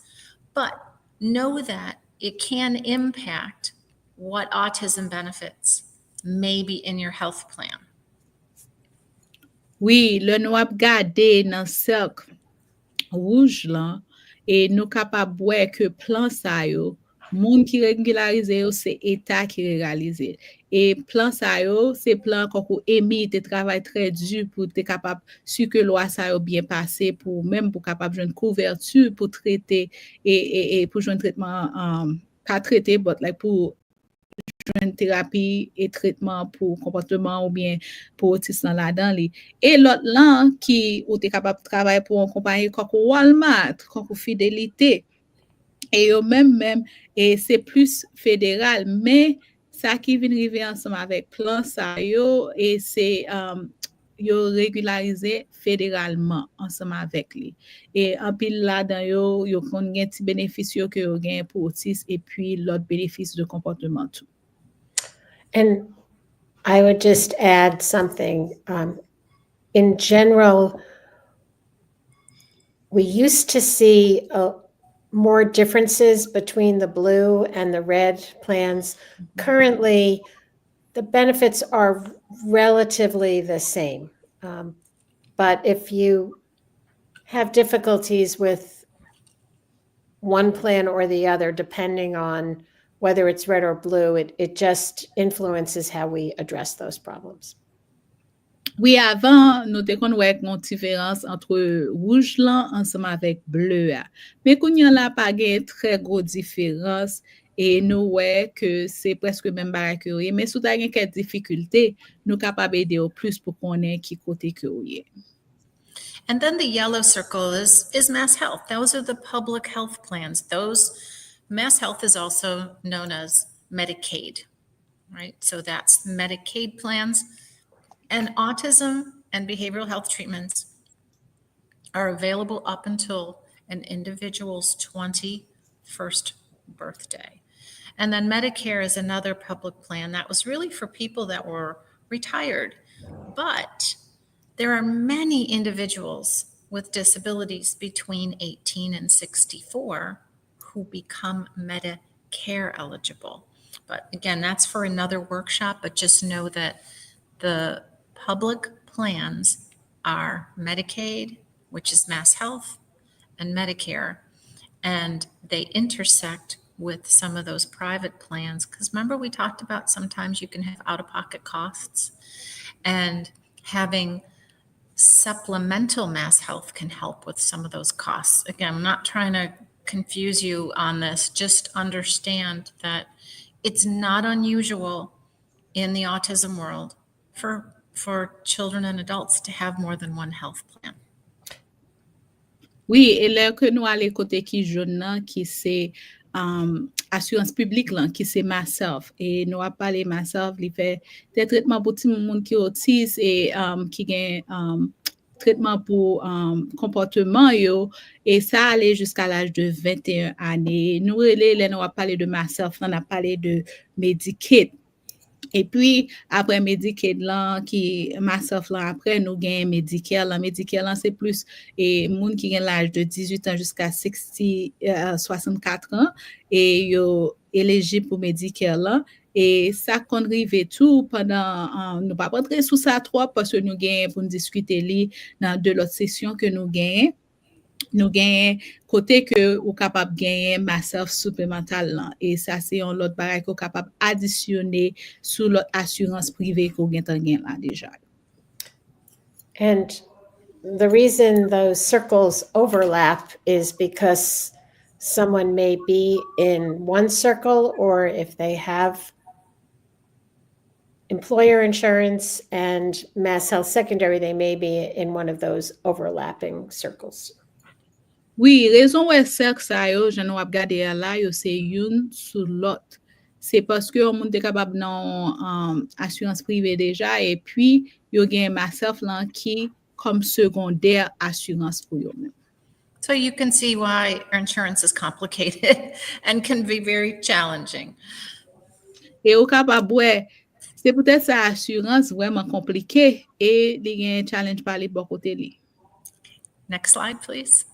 But know that it can impact what autism benefits may be in your health plan. Oui, le nous a gardé dans cercle rouge là et nous capable voir que plan ça yo moun qui régularisé c'est état qui régularisé et plan ça yo c'est plan qu'on émis te travail très dur pour être capable sûr que loi ça yo bien passé pour même pour capable joindre couverture pour traiter et pour joindre traitement pas traiter but like pour joindre thérapie et traitement pour comportement ou bien pour autisme là-dedans li. Et l'autre là qui ou t'es capable de travailler pour une compagnie comme Walmart, comme Fidélité et eux même et c'est plus fédéral mais ça qui vient arriver ensemble avec plan ça yo et c'est yo régularize fédéralement ensemble avec lui. Et en pile là dans yo kon gen ti bénéfice yo que yo gen pour autisme et puis l'autre bénéfice de comportement tout. And I would just add something. In general, we used to see more differences between the blue and the red plans. Currently, the benefits are relatively the same. But if you have difficulties with one plan or the other, depending on whether it's red or blue, it just influences how we address those problems. Oui, avant, nous te kon wèk une différence entre rouge là ensemble avec bleu a. Mais kounya la pa gen très gros différence et nous wè que c'est presque même bagay que ou ye. Mais sou ta gen quelques difficultés, nous capable aider au plus pour connaître qui côté que ou ye. And then the yellow circle is Mass Health. Those are the public health plans. Mass Health is also known as Medicaid, right? So that's Medicaid plans. And autism and behavioral health treatments are available up until an individual's 21st birthday. And then Medicare is another public plan that was really for people that were retired. But there are many individuals with disabilities between 18 and 64 who become Medicare eligible. But again, that's for another workshop, but just know that the public plans are Medicaid, which is Mass Health, and Medicare, and they intersect with some of those private plans. Because remember, we talked about sometimes you can have out-of-pocket costs, and having supplemental Mass Health can help with some of those costs. Again, I'm not trying to confuse you on this. Just understand that it's not unusual in the autism world for children and adults to have more than one health plan. Oui, et là que nous allons côté qui jaune là, qui c'est assurance publique là, qui c'est myself. Et nous avons parlé myself, il fait des traitements pour tout le monde qui est autiste et qui gagne traitement pour comportement yo, et ça allait jusqu'à l'âge de 21 années. Nous avons parlé de myself, on a parlé de Medicaid. Et puis, après Medicaid, là, qui, myself, là, après, nous gagnons Medicare. Là, Medicare, là, c'est plus, et moun qui gagne l'âge de 18 ans jusqu'à 64 ans, et yo éligible pour Medicare, là. Et ça qu'on rive tout pendant, nous pas rentrer sous ça trop, parce que nous gagnons pour nous discuter dans de l'autre session que nous gagnons. Nous gagnons côté que ou capable gagner myself supplémental là, et ça c'est un autre bagage qu'on capable additionner sur l'autre assurance privée qu'on gagne là déjà. And the reason those circles overlap is because someone may be in one circle, or if they have employer insurance and Mass Health Secondary, they may be in one of those overlapping circles. Oui, raison ouais c'est que ça yo, je nous regarder là, yo c'est youn sous l'autre. C'est parce que on monde capable dans assurance privée déjà et puis yo gagne myself là qui comme secondaire assurance pour yo même. So you can see why insurance is complicated and can be very challenging. Et au capable ouais, c'est peut-être ça assurance vraiment compliqué et il y a un challenge par les bon côté li. Next slide, please.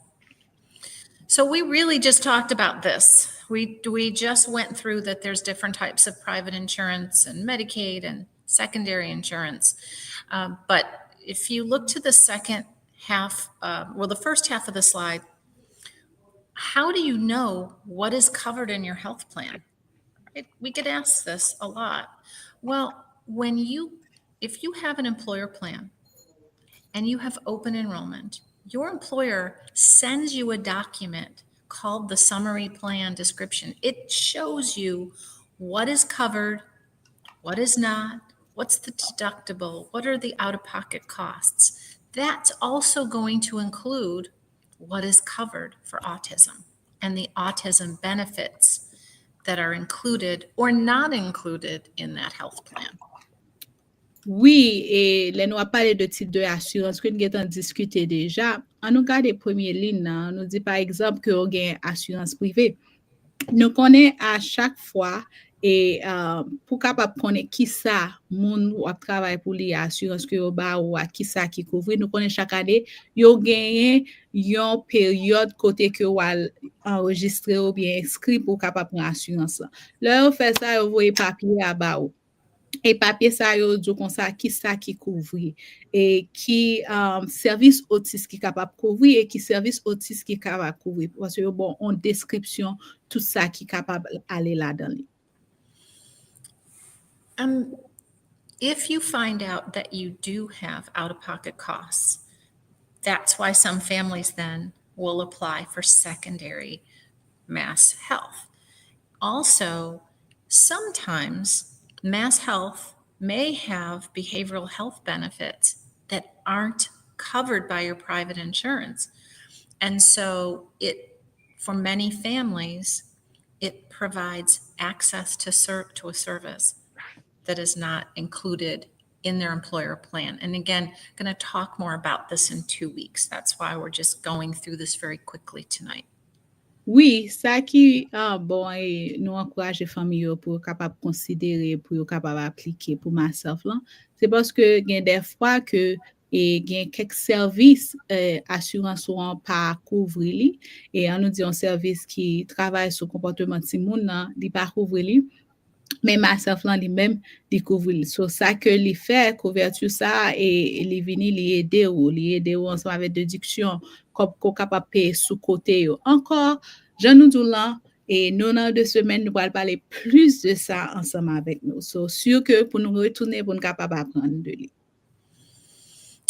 So we really just talked about this. We just went through that there's different types of private insurance and Medicaid and secondary insurance. But if you look to the second half, the first half of the slide, how do you know what is covered in your health plan? Right? We get asked this a lot. Well, if you have an employer plan and you have open enrollment, your employer sends you a document called the summary plan description. It shows you what is covered, what is not, what's the deductible, what are the out-of-pocket costs. That's also going to include what is covered for autism and the autism benefits that are included or not included in that health plan. Oui, et là, nous avons parlé de type de assurance que nous avons discuté déjà. On nous garde les premières lignes, on nous dit par exemple que on a assurance privée. Nous connaissons à chaque fois et pour capable connaître qui ça moun ou travaille pour les assurances que yo ba ou à qui ça qui couvre nous connaissons chaque année yo gagné une période côté que ou enregistré ou bien inscrit pour capable prendre assurance là on fait ça vous voyez papier à bas et papier ça yo dit comme ça qui couvre et qui service autis qui capable couvrir et qui service autis qui capable couvrir parce que bon en description tout ça qui capable aller là-dedans. If you find out that you do have out-of-pocket costs, that's why some families then will apply for secondary mass health. Also, sometimes mass health may have behavioral health benefits that aren't covered by your private insurance. And so for many families, it provides access to a service that is not included in their employer plan. And again, going to talk more about this in 2 weeks. That's why we're just going through this very quickly tonight. Oui, ça qui bon nous encourage les familles pour capable considérer pour capable appliquer pour myself là, c'est parce que il y a des fois que et il y a quelques services assurance sont pas couvrir et on nous dit un service qui travaille sur comportement de moun nan, li pas couvrir mais myself là lui-même découvrir so ça que li fait couverture ça et li vini li aider ou ensemble avec déduction comme qu'on capable payer sous côté yo encore je nous dis là et nous dans 2 semaines nous allons parler plus de ça ensemble avec nous so sûr que pour nous retourner pour nous capable apprendre de lui.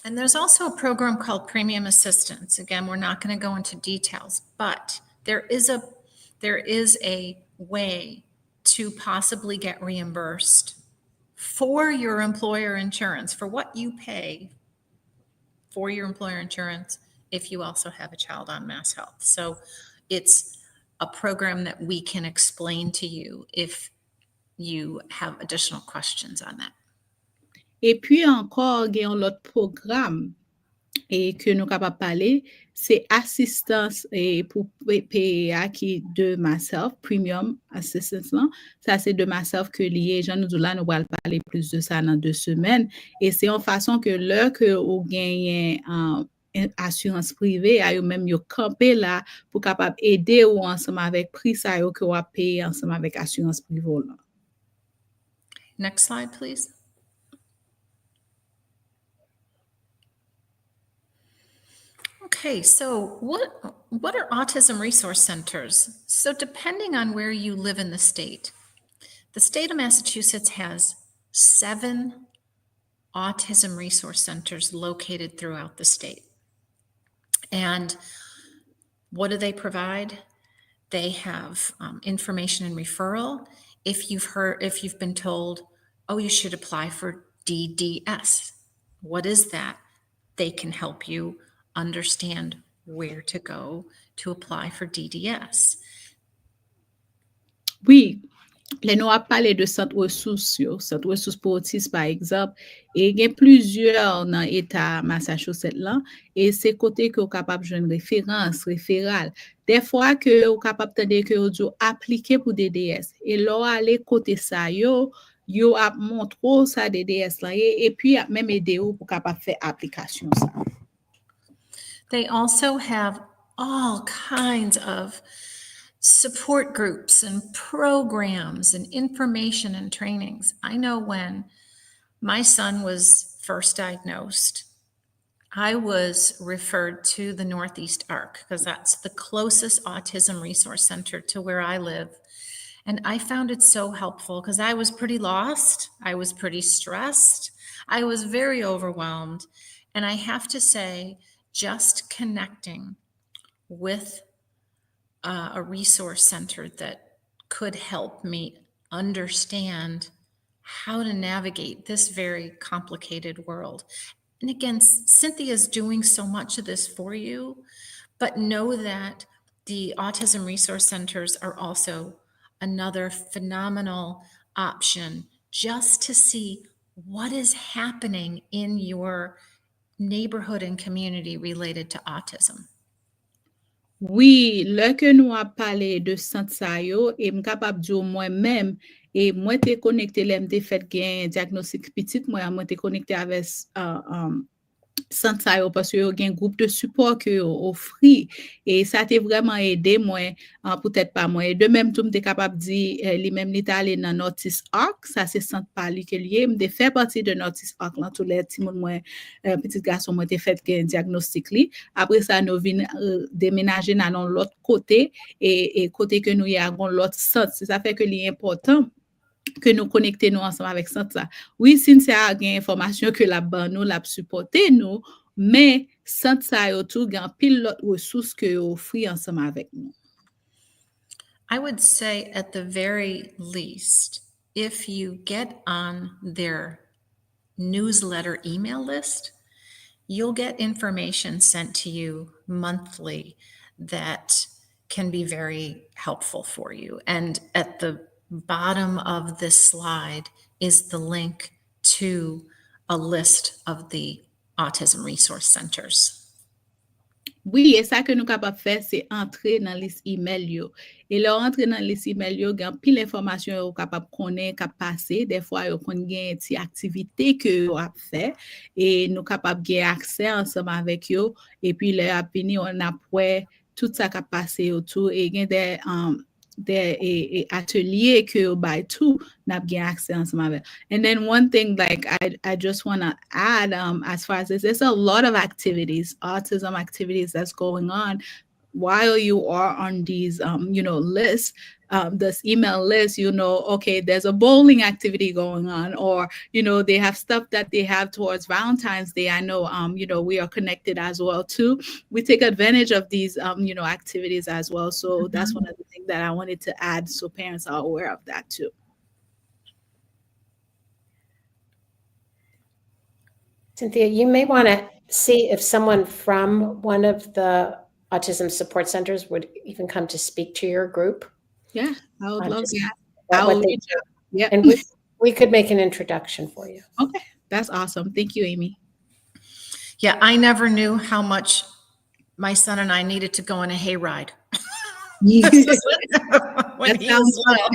And there's also a program called Premium Assistance. Again, we're not going to go into details, but there is a way to possibly get reimbursed for your employer insurance, for what you pay for your employer insurance if you also have a child on mass health. So it's a program that we can explain to you if you have additional questions on that. Et puis encore, il y a un autre programme et que nous capable parler, c'est assistance et pour PA qui de myself premium assistance là. Ça c'est de myself que lié Jean nous là nous allons parler plus de ça dans 2 semaines et c'est en façon que l'heure que on gagne assurance privée à eux même yo camper là pour capable aider ou ensemble avec prix ça yo que on payer ensemble avec assurance privée là. Next slide please. Okay, so what are autism resource centers? So depending on where you live in the state of Massachusetts has 7 autism resource centers located throughout the state. And what do they provide? They have information and referral. If you've been told, oh, you should apply for DDS. What is that? They can help you understand where to go to apply for DDS. Oui, là nous a parlé de centre ressources pour autisme par exemple et il y a plusieurs dans l'état Massachusetts là et c'est côté que vous capable joindre référence référal des fois que vous capable tendre que vous appliquer pour DDS et là aller côté ça yo a montré ça DDS là et puis même aider vous pour capable faire application ça. They also have all kinds of support groups and programs and information and trainings. I know when my son was first diagnosed, I was referred to the Northeast ARC because that's the closest autism resource center to where I live. And I found it so helpful because I was pretty lost. I was pretty stressed. I was very overwhelmed. And I have to say, just connecting with a resource center that could help me understand how to navigate this very complicated world. And again, Cynthia is doing so much of this for you, but know that the Autism Resource Centers are also another phenomenal option just to see what is happening in your neighborhood and community related to autism? Oui, lè ke nou a pale de sant sa yo, e m kapab di yo mwen mèm, e mwen te konekte lè m te fet gen diagnostik pitit, mwen te konekte avè sant sa yo parce yo gen groupe de support que yo offri et ça t'a vraiment aidé moi peut-être pas moi et de même tout m'était capable di li même li allé dans Autis Arc ça c'est sant pali que lié m'te fait partie de Autis Arc là tous les petits monde moi petit garçon moi t'ai fait un diagnostic li après ça nous vinn déménager dans l'autre côté et côté que nous y a l'autre sant ça fait que li important que nous connecter nous ensemble avec ça. Oui, Cynthia a une information que la ban nous la supporter nous, mais ça yo tout gen pile l'autre ressources que offri ensemble avec nous. I would say at the very least, if you get on their newsletter email list, you'll get information sent to you monthly that can be very helpful for you. And at the bottom of this slide is the link to a list of the autism resource centers. Oui, et ça que nous capable faire c'est entrer dans liste email yo. Et là entrer dans liste email yo, gen pile information yo capable connaître cap passer, des fois yo kon gen ti activité que yo a fait et nous capable gen accès ensemble avec yo et puis là après on a tout ça qui a passé autour et gen des ateliers que yo by tout n'a gen accès ensemble avec. And then one thing like I just want to add as far as this, there's a lot of activities, autism activities that's going on while you are on these lists, this email list, okay, there's a bowling activity going on, or they have stuff that they have towards Valentine's Day. I know we are connected as well too. We take advantage of these activities as well. So that's one of the things that I wanted to add so parents are aware of that too. Cynthia, you may want to see if someone from one of the autism support centers would even come to speak to your group. Yeah, I would love that. Yeah, and we could make an introduction for you. Okay, that's awesome. Thank you, Amy. Yeah, I never knew how much my son and I needed to go on a hayride. When he was little.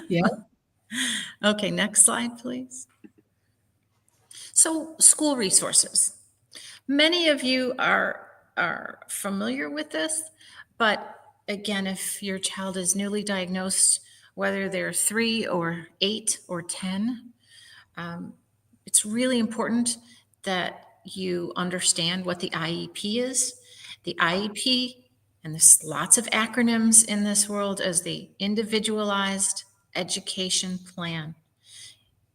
Yeah. Okay, next slide, please. So, school resources. Many of you are familiar with this, but again, if your child is newly diagnosed, whether they're 3 or 8 or 10, it's really important that you understand what the IEP is. The IEP, and there's lots of acronyms in this world, as the Individualized Education Plan.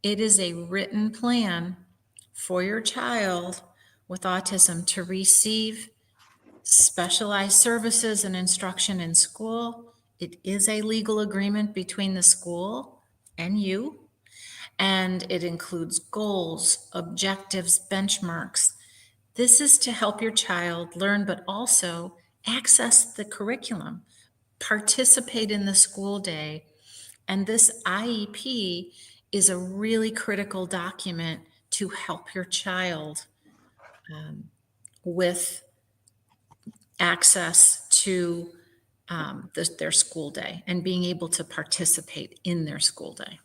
It is a written plan for your child with autism to receive specialized services and instruction in school. It is a legal agreement between the school and you, and it includes goals, objectives, benchmarks. This is to help your child learn, but also access the curriculum, participate in the school day. And this IEP is a really critical document to help your child with access to their school day and being able to participate in their school day.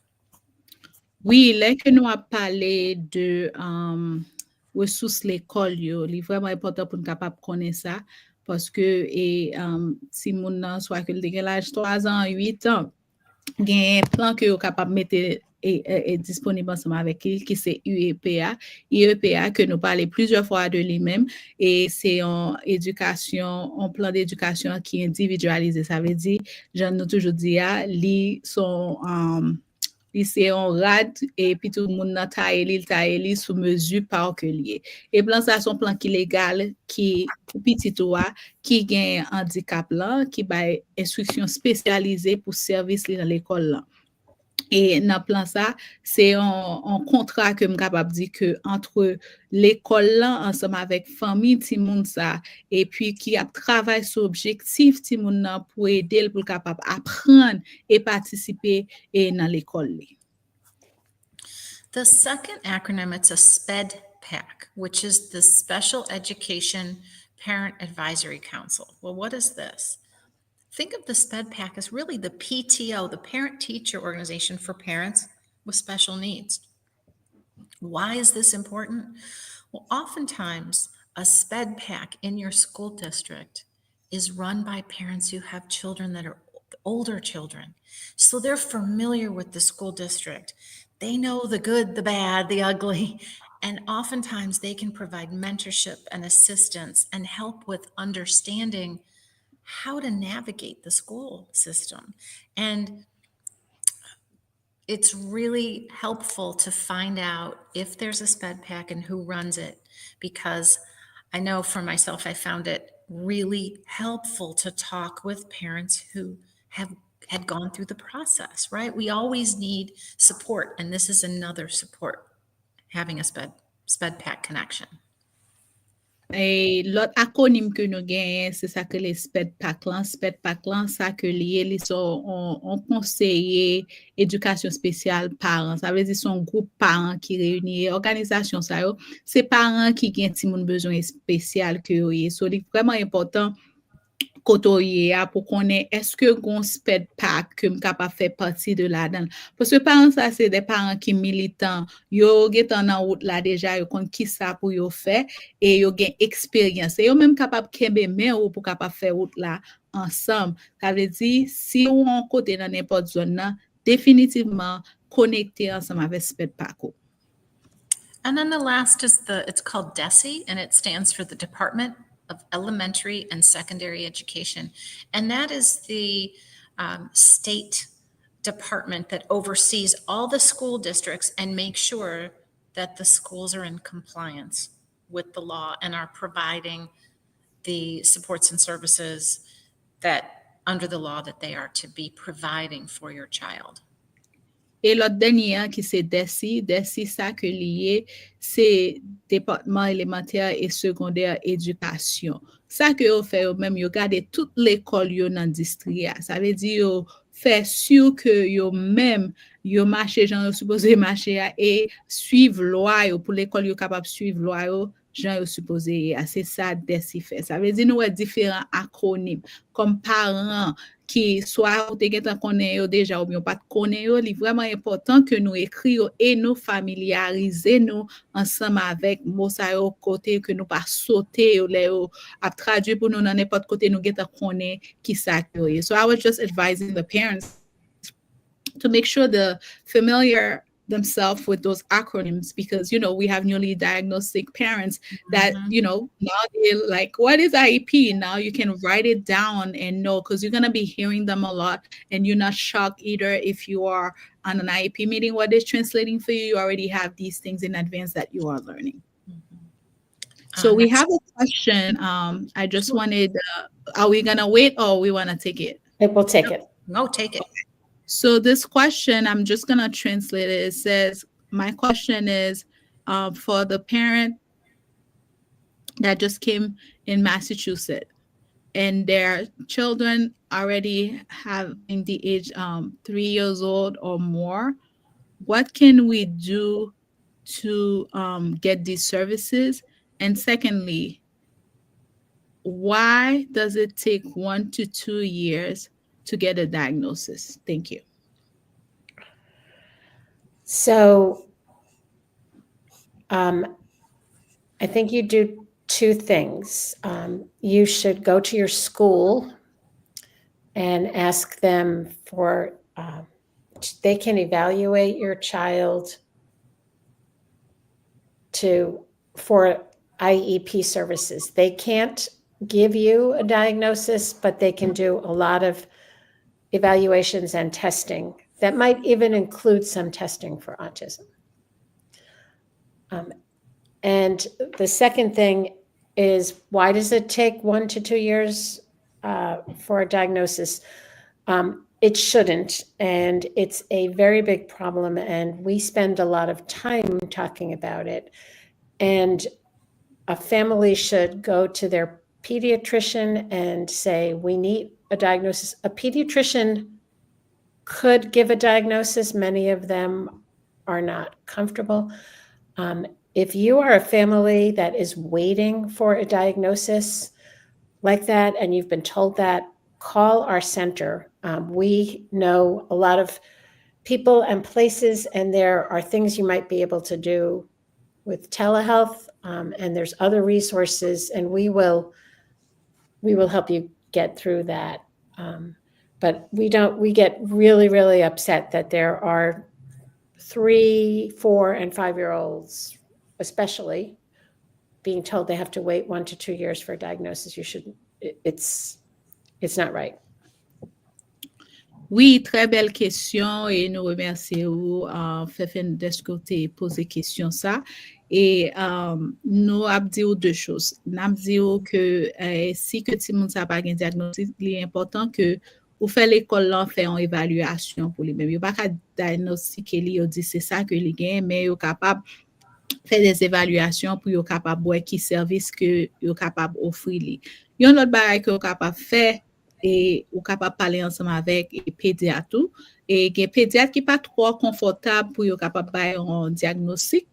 Oui, là que nous avons parlé de ressources l'école, c'est vraiment important pour nous capable connaître ça parce que si mon soit que le l'âge 3 ans, 8 ans, il y a un plan que vous capable mettre est disponible ensemble avec lui qui c'est UEPA que nous parlons plusieurs fois de lui-même et c'est un plan d'éducation qui est individualisé, ça veut dire j'en ai toujours dit li sont c'est un rad et puis tout le monde n'a taillé sous mesure par que lié et plan ça son plan qui légal qui petit toi qui gagne handicap là qui bail instruction spécialisée pour service dans l'école là. Et dans plan ça, c'est un contrat que je suis capable de dire que entre l'école là ensemble avec famille ti moun ça et puis qui a travaillé sur objectif ti moun nan pour aider pour capable apprendre et participer dans l'école. The second acronym, it's a SPED PAC, which is the Special Education Parent Advisory Council. Well, what is this? Think of the SPED PAC as really the PTO, the Parent Teacher Organization for parents with special needs. Why is this important? Well, oftentimes a SPED PAC in your school district is run by parents who have children that are older children. So they're familiar with the school district. They know the good, the bad, the ugly, and oftentimes they can provide mentorship and assistance and help with understanding how to navigate the school system. And it's really helpful to find out if there's a SPED PAC and who runs it, because I know for myself, I found it really helpful to talk with parents who had gone through the process, right? We always need support, and this is another support, having a SPED PAC connection. Lot acronym que nous gagnons, c'est ça que les SPED PAC lan. SPED PAC lan, ça que lié, ils sont on conseiller éducation spéciale parents. Ça veut dire son groupe parents qui réunit organisation ça yo. C'est parents qui gagnent ti moun besoin spécial que yo yé. So, c'est vraiment important kotoye pour connaître est-ce que gon SPED PAC que m'capable faire partie de là-dedans. Parce que parents ça c'est des parents qui militants, yo getan en route là déjà, yo kon qui ça pour yo faire et yo gen expérience. Et yo même capable kembe men ou pour capable faire route là ensemble. Ça veut dire si ou en côté dans n'importe zone là, définitivement connecter ensemble avec SPED PAC. And then the last is it's called DESE, and it stands for the Department of Elementary and Secondary Education. And that is the state department that oversees all the school districts and makes sure that the schools are in compliance with the law and are providing the supports and services that under the law that they are to be providing for your child. Et l'autre dernier qui c'est DESE ça que lié c'est département élémentaire et secondaire éducation. Ça que yo fait yo même yo garder toute l'école yo dans district. Ça veut dire yo faire sûr que yo même yo marcher gens yo supposé marcher et suivre loi yo pour l'école yo capable suivre loi yo gens yo supposé c'est ça DESE fait. Ça veut dire nous a différents acronymes comme parents qui soit ou te getan konnen yo déjà ou bien pas konnen yo, li vraiment important que nous écrions et nous familiariser nous ensemble avec mot ça yo côté que nous pas sauter yo les yo a traduire pour nous dans n'importe côté nous getan konnen qui ça yo. So I was just advising the parents to make sure they're familiar themselves with those acronyms because, you know, we have newly diagnosed sick parents that, you know, now they're like, what is IEP? Now you can write it down and know because you're going to be hearing them a lot and you're not shocked either if you are on an IEP meeting, what is translating for you, you already have these things in advance that you are learning. So we have a question. I just wanted, are we going to wait or we want to take it? We'll take it. No, take it. Okay. So this question, I'm just going to translate it. It says, my question is for the parent that just came in Massachusetts and their children already having the age 3 years old or more. What can we do to get these services? And secondly, why does it take 1 to 2 years to get a diagnosis? Thank you. So I think you do two things. You should go to your school and ask them for, they can evaluate your child for IEP services. They can't give you a diagnosis, but they can do a lot of evaluations and testing that might even include some testing for autism. And the second thing is, why does it take 1 to 2 years for a diagnosis? It shouldn't, and it's a very big problem, and we spend a lot of time talking about it. And a family should go to their pediatrician and say, we need a diagnosis. A pediatrician could give a diagnosis. Many of them are not comfortable. If you are a family that is waiting for a diagnosis like that and you've been told that, call our center. We know a lot of people and places, and there are things you might be able to do with telehealth, and there's other resources, and we will help you get through that. But we get really, really upset that there are 3, 4, and 5-year-olds, especially, being told they have to wait 1 to 2 years for a diagnosis. It's not right. Oui, très belle question et nous remercions Fefen d'être que posé question ça. Et nous avons dit deux choses. Nous avons dit que si que tout le monde n'a pas un diagnostic, il est important que vous faites l'école là, fait une évaluation pour lui-même. Vous ne pouvez pas diagnostiquer lui, dit c'est ça que il gagne, mais vous êtes capable faire des évaluations pour être capable de voir qui service que vous êtes capable d'offrir lui. Il y a un autre bagage que vous êtes capable de faire et ou capable parler ensemble avec et pédiatre et des pédiatre qui pas trop confortable pour être capable faire un diagnostic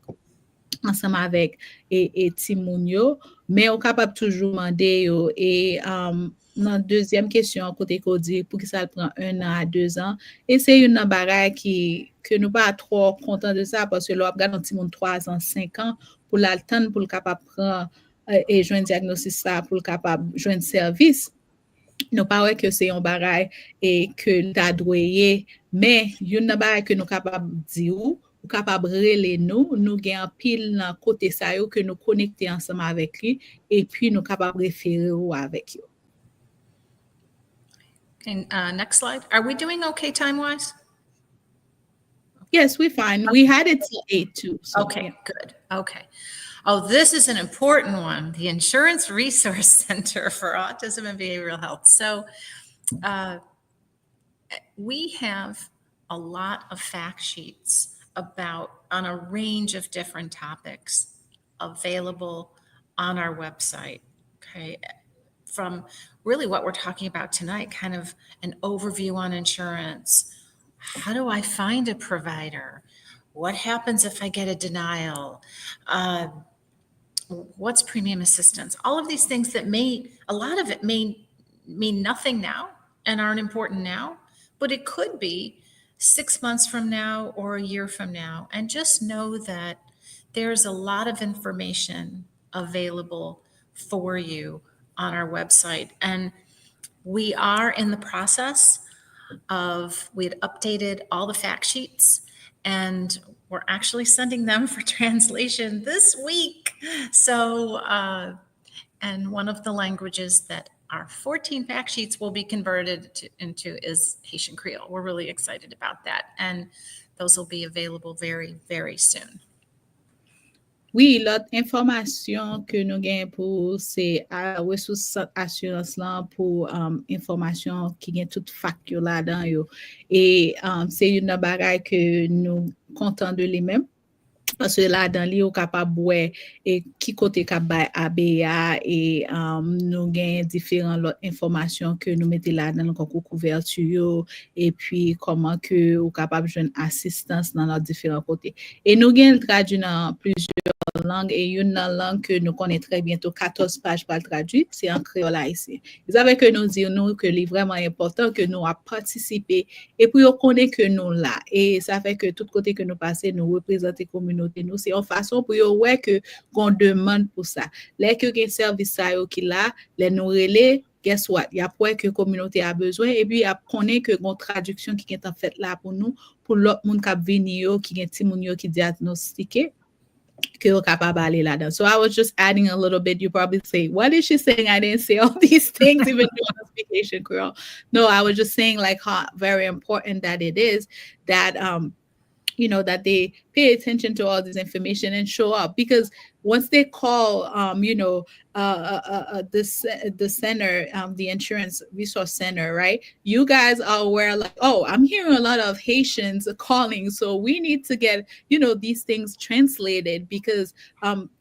ensemble avec et timounio mais on capable toujours demander et dans deuxième question côté qu'on dit pour que ça prend 1 an à 2 ans et c'est une barrière que nous pas trop content de ça parce que là on regarde un petit monde 3 ans 5 ans pour l'attendre pour le capable prendre et joindre diagnostic ça pour le capable joindre service. Nous pas que c'est un bagage et que t'as doué mais une bagage que nous capable dire ou capable reler nous gain pile dans côté ça yo que nous connecter ensemble avec lui et puis nous capable référer avec eux. And next slide. Are we doing okay time wise? Yes, we're fine. We had it till 8 too. So, okay, yeah. Good. Okay. Oh, this is an important one, the Insurance Resource Center for Autism and Behavioral Health. So we have a lot of fact sheets on a range of different topics available on our website, okay? From really what we're talking about tonight, kind of an overview on insurance. How do I find a provider? What happens if I get a denial? What's premium assistance? All of these things that a lot of it may mean nothing now and aren't important now, but it could be 6 months from now or a year from now. And just know that there's a lot of information available for you on our website. And we are in the process we had updated all the fact sheets and we're actually sending them for translation this week. So, and one of the languages that our 14 fact sheets will be converted into is Haitian Creole. We're really excited about that. And those will be available very, very soon. Oui, l'autre information que nous gagnons pour c'est ressources assurance là pour information qui gagne toute facture là-dedans yo. Et c'est une bagaille que nous content de lui-même. Parce que là, dans l'île, on est capable de et qui côté capable ABA et nous avons différentes informations que nous mettons là dans le concours couverture et puis comment que on capable de joindre assistance dans nos différents côtés. Et nous avons traduit dans plusieurs langues et une langue que nous connaissons très bientôt 14 pages pour le traduire, c'est en créole haïtien. Vous avez que nous dire nous que c'est vraiment important que nous avons participé et puis on connaît que nous là et ça fait que tout côté que nous passons nous représenter communauté nous c'est une façon pour ouais que qu'on demande pour ça. Les que un service ça qui là, les nous relais guess what? Il y a quoi que communauté a besoin et puis il y a connaît que une traduction qui est en fait là pour nous pour l'autre monde qui venir qui est petit monde qui diagnostiqué que vous capable aller là-dedans. So I was just adding a little bit. You probably say, what is she saying? I didn't say all these things even though I'm a vacation girl. No, I was just saying like how very important that it is that you know, that they pay attention to all this information and show up because once they call, you know, the center, the Insurance Resource Center, right? You guys are aware like, oh, I'm hearing a lot of Haitians calling. So we need to get, you know, these things translated because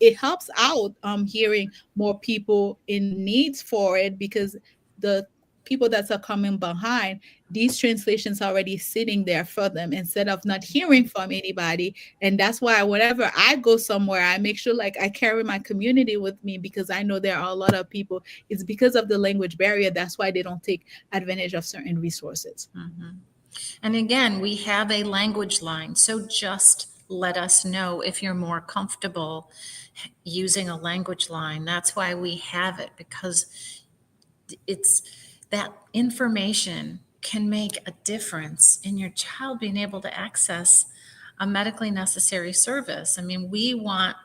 it helps out hearing more people in needs for it because the people that are coming behind, these translations are already sitting there for them instead of not hearing from anybody. And that's why whenever I go somewhere, I make sure like I carry my community with me, because I know there are a lot of people, it's because of the language barrier. That's why they don't take advantage of certain resources. Mm-hmm. And again, we have a language line. So just let us know if you're more comfortable using a language line. That's why we have it, because it's that information can make a difference in your child being able to access a medically necessary service. I mean, we want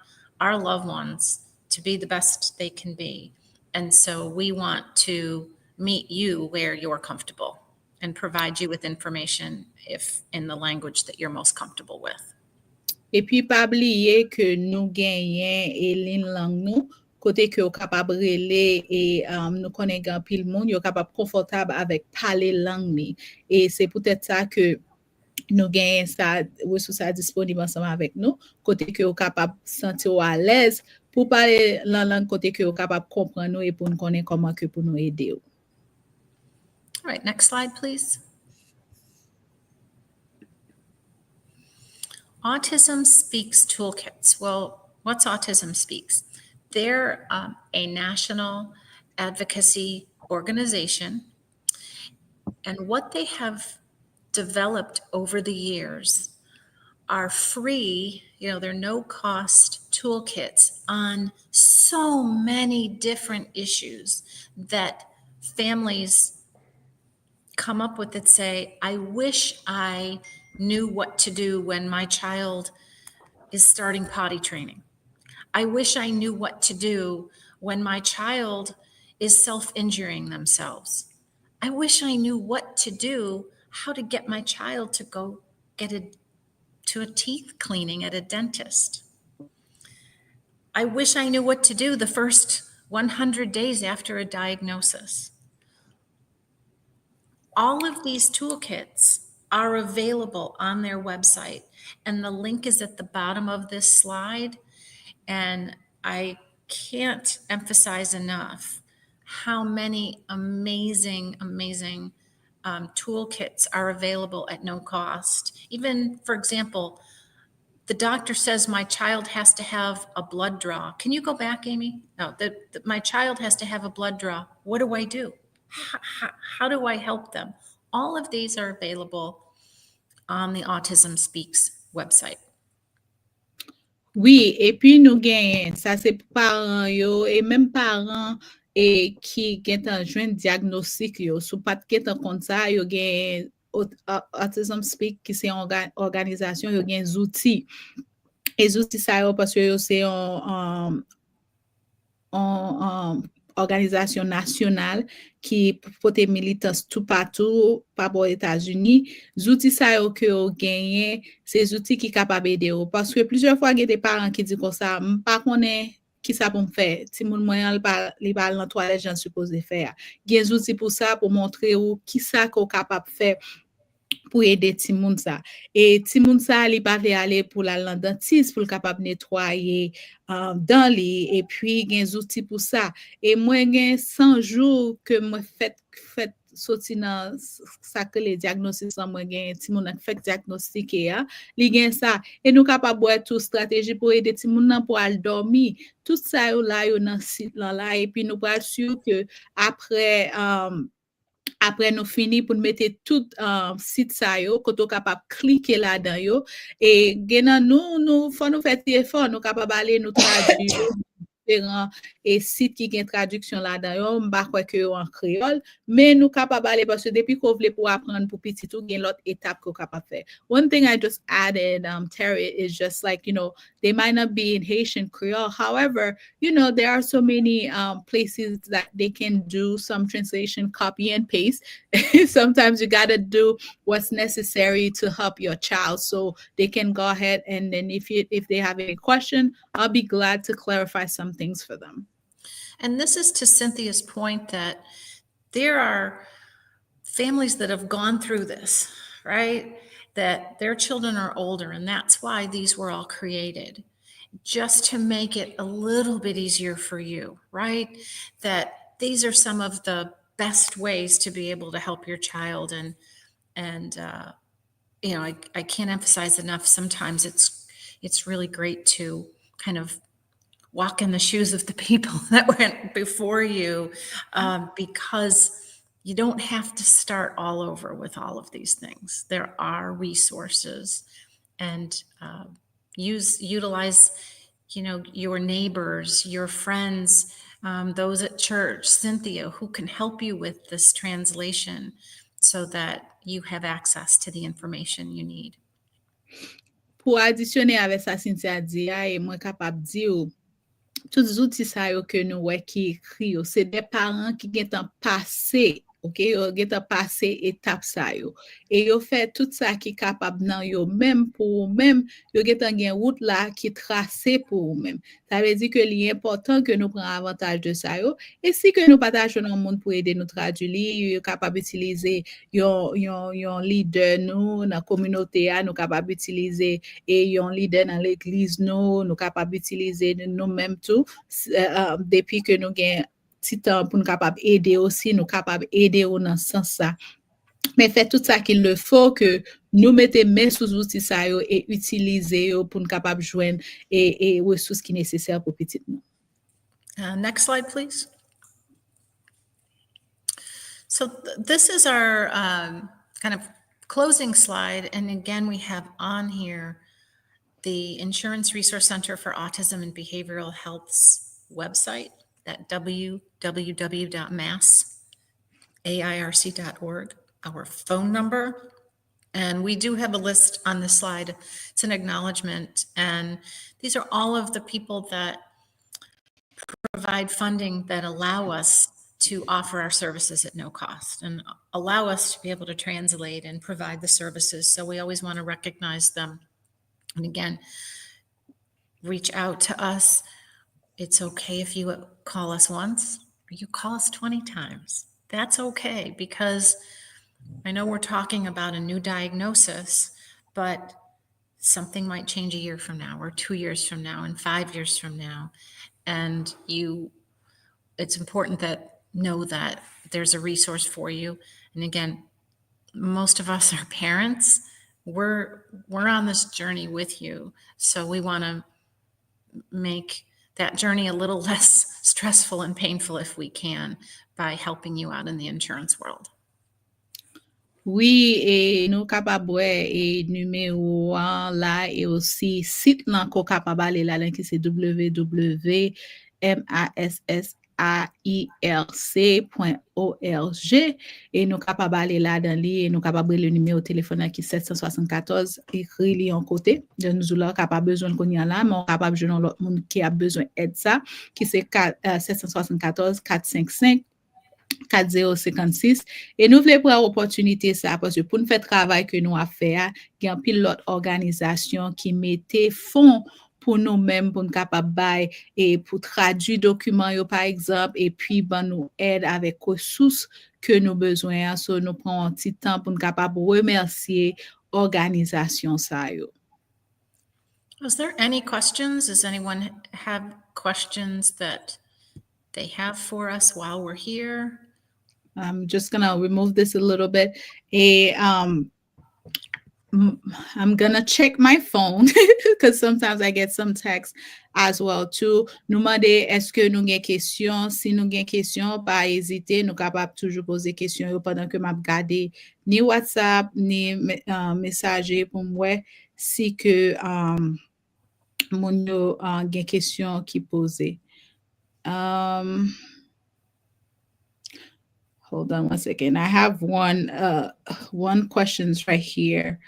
our loved ones to be the best they can be. And so we want to meet you where you're comfortable and provide you with information if in the language that you're most comfortable with. Et puis, pas oublier que nous gagnons et l'une langue nous, côté que vous capable rele et nous connaissons pile monde, vous capable confortable avec parler langue ni. Et c'est peut-être ça que nous gagnons ça, ressources ça disponible ensemble avec nous, côté que vous capable sentir à l'aise pour parler la langue, côté que vous capable comprendre nous et pour nous connaître comment que pour nous aider. All right, next slide, please. Autism Speaks Toolkits. Well, what's Autism Speaks? They're a national advocacy organization. And what they have developed over the years are free, they're no-cost toolkits on so many different issues that families come up with that say, I wish I knew what to do when my child is starting potty training. I wish I knew what to do when my child is self-injuring themselves. I wish I knew what to do, how to get my child to go get to a teeth cleaning at a dentist. I wish I knew what to do the first 100 days after a diagnosis. All of these toolkits are available on their website, and the link is at the bottom of this slide. And I can't emphasize enough how many amazing toolkits are available at no cost. Even, for example, the doctor says my child has to have a blood draw. Can you go back, Amy? No, my child has to have a blood draw. What do I do? How do I help them? All of these are available on the Autism Speaks website. Oui, et puis nous gagnons, ça c'est pour parents yo, et même parents et qui ont un jeune diagnostic yo, sous pas de comme ça, yo gagne Autism Speak qui c'est une organisation, yo gagne outils. Et outils ça yo parce que c'est un organisation nationale qui porte militants tout partout, pas aux États-Unis. Les outils ça que vous gagnez, c'est des outils qui capable aider vous. Parce que plusieurs fois, il y a des parents qui disent comme ça, pas connaît qui ça pour me faire. Si mon moyen il parle dans toilette, j'en supposé faire. Il y a des outils pour ça, pour montrer où qui ça qu'on capable de faire pour aider ti moun ça. Et ti moun ça li pa vle aller pour la dentiste pour capable nettoyer dans li, et puis gen outils pour ça. Et moi gen 100 jours que moi fait sorti dans ça que les diagnostics moi gen ti moun fait diagnostiquer ya, li gen ça, et nous capable boire tout stratégie pour aider ti moun nan pour al dormir. Tout ça yo là yo dans site là, et puis nous pas sûr que après nous fini pour mettre tout site ça yo qu'on capable cliquer là-dedans yo, et nous faut nous faire effort, nous capable aller nous traduire différents et sites qui ont traduction là-dedans yo, m'pa quoi que en créole, mais nous capable aller parce que depuis qu'on veut pour apprendre pour petit tout gain l'autre étape qu'on capable faire. One thing I just added, Terry, is just like, they might not be in Haitian Creole, however, there are so many places that they can do some translation, copy and paste. Sometimes you gotta do what's necessary to help your child, so they can go ahead, and then if they have any question, I'll be glad to clarify some things for them. And this is to Cynthia's point that there are families that have gone through this, right? That their children are older, and that's why these were all created, just to make it a little bit easier for you, right? That these are some of the best ways to be able to help your child. And you know, I can't emphasize enough. Sometimes it's really great to kind of walk in the shoes of the people that went before you, because you don't have to start all over with all of these things. There are resources, and utilize, you know, your neighbors, your friends, those at church, Cynthia, who can help you with this translation so that you have access to the information you need. Pour additionner avec ça, Cynthia dit, et moi capable de dire, tous les outils ça yo que nous ouais qui écrit, c'est des parents qui ont passé, OK, yo ont passé étape ça yo. Et yo fait tout ça qui capable nan yo même pour même, yo ont gen route là qui tracé pour même. Ça veut dire que c'est important que nous prenions avantage de ça yo. Et si que nous partageons dans le monde pour aider nous traduire, yo capable utiliser yon leader nous dans la communauté, nous capable utiliser et yon leader dans l'église nous capable utiliser nous-mêmes tout, depuis que nous gain petit temps pour nous capable aider aussi, nous capable aider dans ce sens ça. Mais fait tout ça qu'il le faut que nous mettons main sous outils ça yo et utiliser pour nous capable joindre et ressources qui nécessaires pour petit nous. Next slide, please. So this is our kind of closing slide. And again, we have on here the Insurance Resource Center for Autism and Behavioral Health's website at www.massAIRC.org, our phone number. And we do have a list on this slide. It's an acknowledgement. And these are all of the people that provide funding that allow us to offer our services at no cost and allow us to be able to translate and provide the services. So we always want to recognize them. And again, reach out to us. It's okay if you call us once or you call us 20 times. That's okay, because I know we're talking about a new diagnosis, but something might change a year from now or 2 years from now and 5 years from now. And it's important that know that there's a resource for you. And again, most of us are parents. We're on this journey with you. So we want to make that journey a little less stressful and painful if we can by helping you out in the insurance world. Oui, et nous capables et numéro 1 là et aussi site là qu'on capable aller là qui c'est www.massirc.org et nous capable aller là dans li et nous capable le numéro téléphone qui 774 écrit li en côté de nous là capable besoin qu'on y a là mais on capable joindre l'autre monde qui a besoin aide ça qui c'est 774 455 4056 et nous voulons prendre l'opportunité ça parce que pour nous faire travail que nous a fait il y a un pilote organisation qui mettait fonds pour nous-mêmes pour nous capable bail et pour traduire documents yo par exemple et puis nous aide avec ressources que nous besoin so nous prend un petit temps pour nous capable remercier organisation ça yo. Was there any questions? Does anyone have questions that they have for us while we're here? I'm just gonna remove this a little bit. I'm gonna check my phone because sometimes I get some text as well too. Nous demander est-ce que nous avons question? Si nous avons question, pas hésiter, nous capable toujours poser question pendant que m'a regarder ni WhatsApp ni messager pour moi si que mon yo gen question qui posé. Hold on one second. I have one questions right here.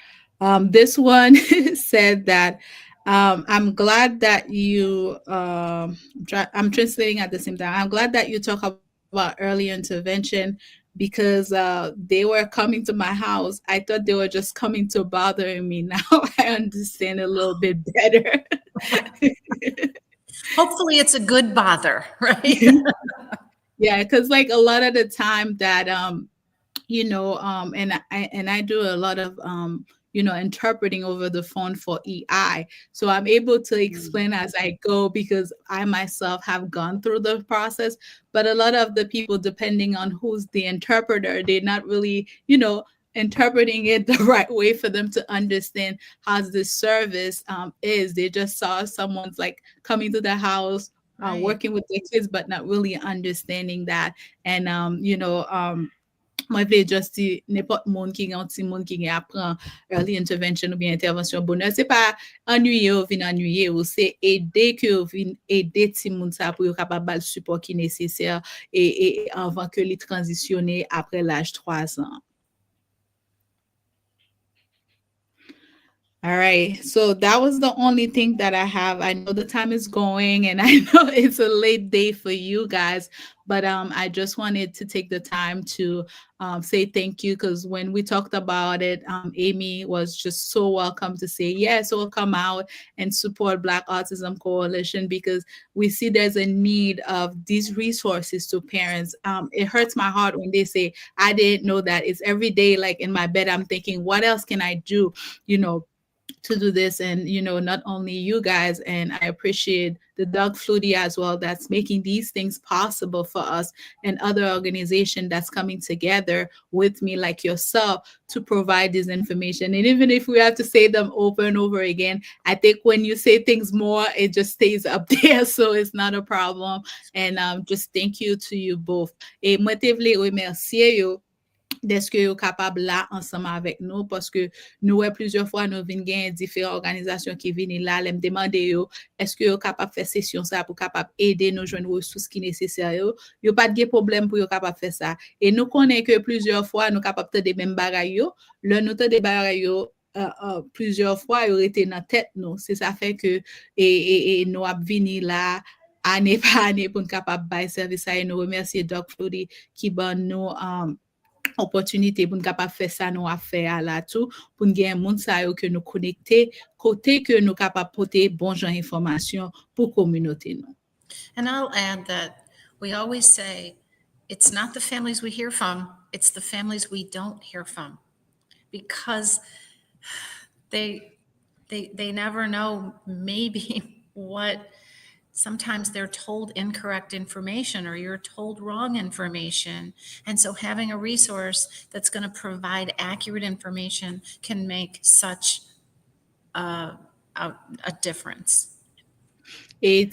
This one said that I'm glad that you I'm translating at the same time. I'm glad that you talk about early intervention because they were coming to my house. I thought they were just coming to bother me. Now I understand a little bit better. Hopefully it's a good bother, right? Yeah, because like a lot of the time that and I do a lot of interpreting over the phone for EI. So I'm able to explain as I go because I myself have gone through the process. But a lot of the people, depending on who's the interpreter, they're not really, interpreting it the right way for them to understand how this service is. They just saw someone's like coming to the house, working with their kids, but not really understanding that. And moi, vle just di, n'importe moun ki gen ti moun ki gen apprend early intervention ou bien intervention bonheur, se pa ennuye ou vin ennuye ou, se ede ke ou vin ede ti moun sa pou yo kapab bal support ki neseser et avant que li transitionne après l'âge 3 ans. All right. So that was the only thing that I have. I know the time is going and I know it's a late day for you guys, but I just wanted to take the time to say thank you, because when we talked about it, Amy was just so welcome to say, yes, we'll come out and support Black Autism Coalition, because we see there's a need of these resources to parents. It hurts my heart when they say, I didn't know that. It's every day, like in my bed, I'm thinking, what else can I do, to do this? And not only you guys, and I appreciate the Doug Flutie as well, that's making these things possible for us, and other organization that's coming together with me like yourself to provide this information. And even if we have to say them over and over again, I think when you say things more, it just stays up there, so it's not a problem. And just thank you to you both. Et moi te vle remercier yo d'être que vous capable là ensemble avec nous, parce que nous plusieurs fois nous vinn gen différentes organisations qui viennent là, les me demander yo est-ce que vous capable faire session ça pour capable aider nous joindre ressources qui nécessaires yo pas de problème pour yo capable faire ça. Et nous connaît que plusieurs fois nous capable de même bagaille yo, le nous de bagaille yo plusieurs fois yo été dans tête nous, c'est ça fait que et nous a venir là année par année pour capable bailler service à. Et nous remercier Doc Flutie qui ban nous opportunité pour nous capable faire ça nous affaire là tout, pour nous gagner monde ça yo que nous connecter côté que nous capable porter bon genre information pour communauté nous. And I'll add that we always say it's not the families we hear from, it's the families we don't hear from, because they never know maybe what. Sometimes they're told incorrect information, or you're told wrong information. And so having a resource that's going to provide accurate information can make such a difference. Et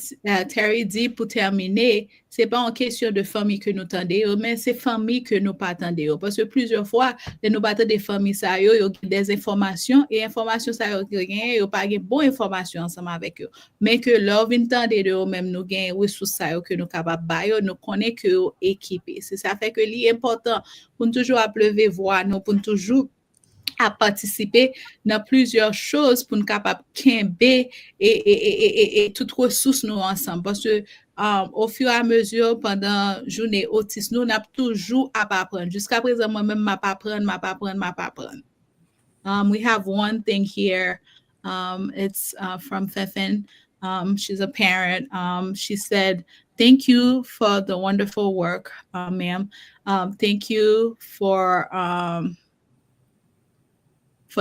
Terry dit, pour terminer, c'est pas en question de famille que nous tendons, mais c'est famille que nous pas tendons. Parce que plusieurs fois, nous battons des familles, ça yo des informations, et informations ça yo pas de bonne information ensemble avec eux. Mais que leur vient tendre de eux même nous gain ressources ça que nous capable bailler, nous connaît que équipé. C'est ça fait que c'est important pour nous toujours aplever voix, nous pour toujours à participer dans plusieurs choses pour nous capable kembe et toutes ressources nous ensemble, parce que au fur et à mesure pendant journée autisme nous n'a toujours à apprendre. Jusqu'à présent moi même m'a pas apprendre. We have one thing here. It's from Fefen. She's a parent. She said, thank you for the wonderful work, ma'am. Thank you for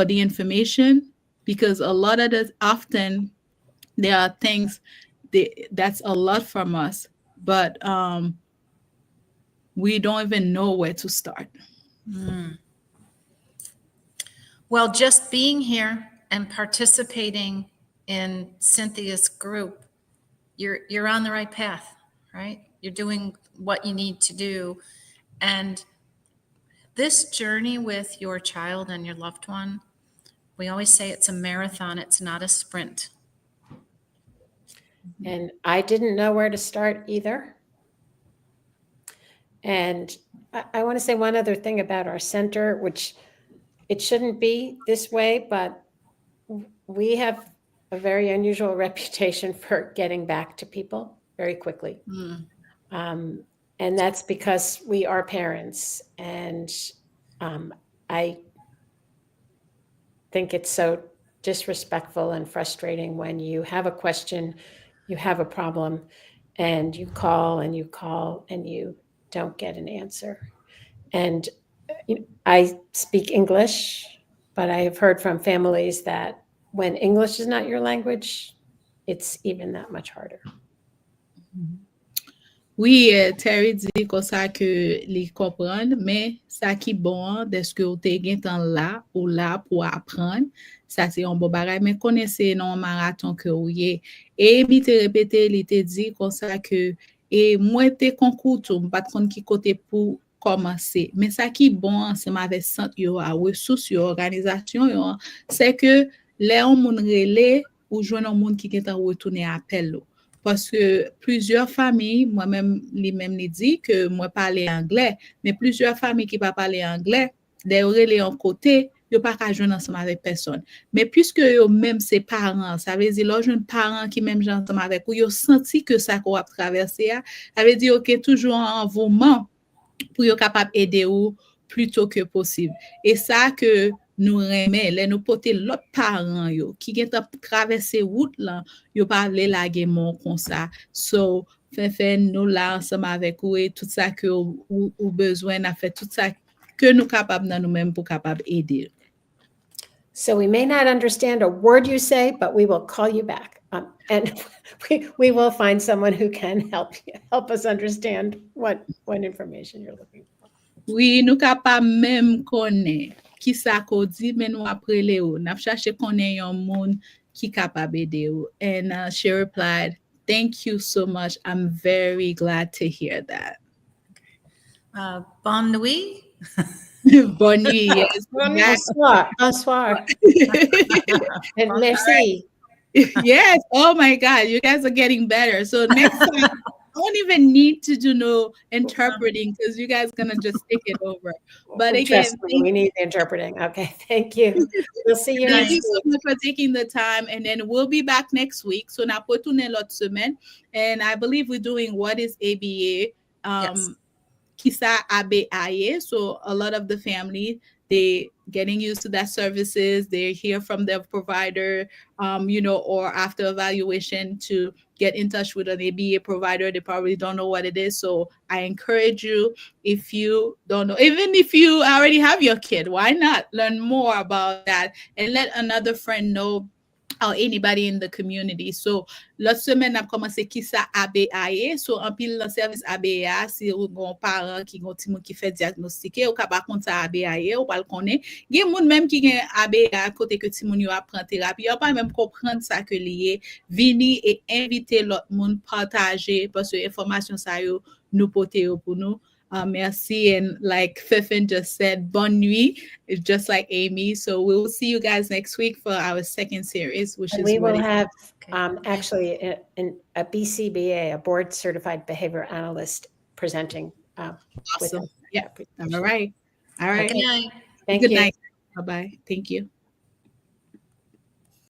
the information, because a lot of this often there are things that's a lot from us, but we don't even know where to start. Well, just being here and participating in Cynthia's group, you're on the right path, right? You're doing what you need to do. And this journey with your child and your loved one, we always say it's a marathon, it's not a sprint. And I didn't know where to start either. And I want to say one other thing about our center, which it shouldn't be this way, but we have a very unusual reputation for getting back to people very quickly. And that's because we are parents. And I think it's so disrespectful and frustrating when you have a question, you have a problem, and you call and you don't get an answer. And I speak English, But I have heard from families that when English is not your language, it's even that much harder. Oui, Terry dit comme ça que les comprendre, mais ça qui bon, deske ou te gen tan là ou là pour apprendre, ça c'est un bon bagay, mais connaissez non marathon que ou ye. Et mi te répété, il te dit comme ça que et moi te concours tout, pas de qui côté pour commencer. Mais ça qui bon ensemble avec centre yo a ressources yo organisation yo, c'est que les on moun relé ou joindre un monde qui gen tan retourner appel lo. Parce que plusieurs familles, moi-même, lui-même, dit que moi parler anglais, mais plusieurs familles qui ne parlent pas anglais, des relais en côté, ils ne peuvent pas jouer ensemble avec personne. Mais puisque même ses parents, ça veut dire, là, un parent qui même ensemble avec vous, ils ont senti que ça qu'on a traversé, ça veut dire, OK, toujours en environnement pour être capable d'aider vous plus tôt que possible. Et ça que nous remet, les nous porter l'autre parent yo qui vient traverser route là, yo parler la guémon comme ça. So fait nous là ensemble avec vous et tout ça que ou besoin a fait tout ça que nous capable dans nous-mêmes pour capable aider. So we may not understand a word you say, but we will call you back, and we will find someone who can help us understand what information you're looking for. Oui, nous capable même connaître qui ça qu'on dit, mais nous après les ou n'a cherché connaître un monde qui capable aider ou. And she replied, "Thank you so much. I'm very glad to hear that." Bonne nuit. Bonne nuit, yes. Bonsoir. Bonsoir. And merci. Yes. Oh my God, you guys are getting better. So next time, I don't even need to do no interpreting because you guys gonna just take it over. But again, Trust me, we need the interpreting. Okay, thank you. We'll see you thank next you so week. much for taking the time, and then we'll be back next week. So now put on l'autre semaine, and I believe we're doing what is ABA. Yes. Kisa ABA. So a lot of the family, they getting used to that services. They hear from their provider, or after evaluation to get in touch with an ABA provider. They probably don't know what it is. So I encourage you, if you don't know, even if you already have your kid, why not learn more about that and let another friend know or anybody in the community. So, l'autre semaine, on a commencé qui ça ABA. So, en pile dans service ABA, si vous avez un parent qui a un petit monde qui fait diagnostiquer, ou pas contre ça ABA, ou pas le connaître. Il y a des gens même qui ont ABA côté que petit monde apprend thérapie, ou pas même comprendre ça que lié, venir et inviter l'autre monde partager parce que information ça yo nous porter pour nous. Merci. And like Fefin just said, bonne nuit. It's just like Amy. So we will see you guys next week for our second series, which And is we will what have actually a BCBA, a board certified behavior analyst, presenting. awesome. Yeah. All right. All right. Good night. Thank Good you. night. Bye-bye. Thank you.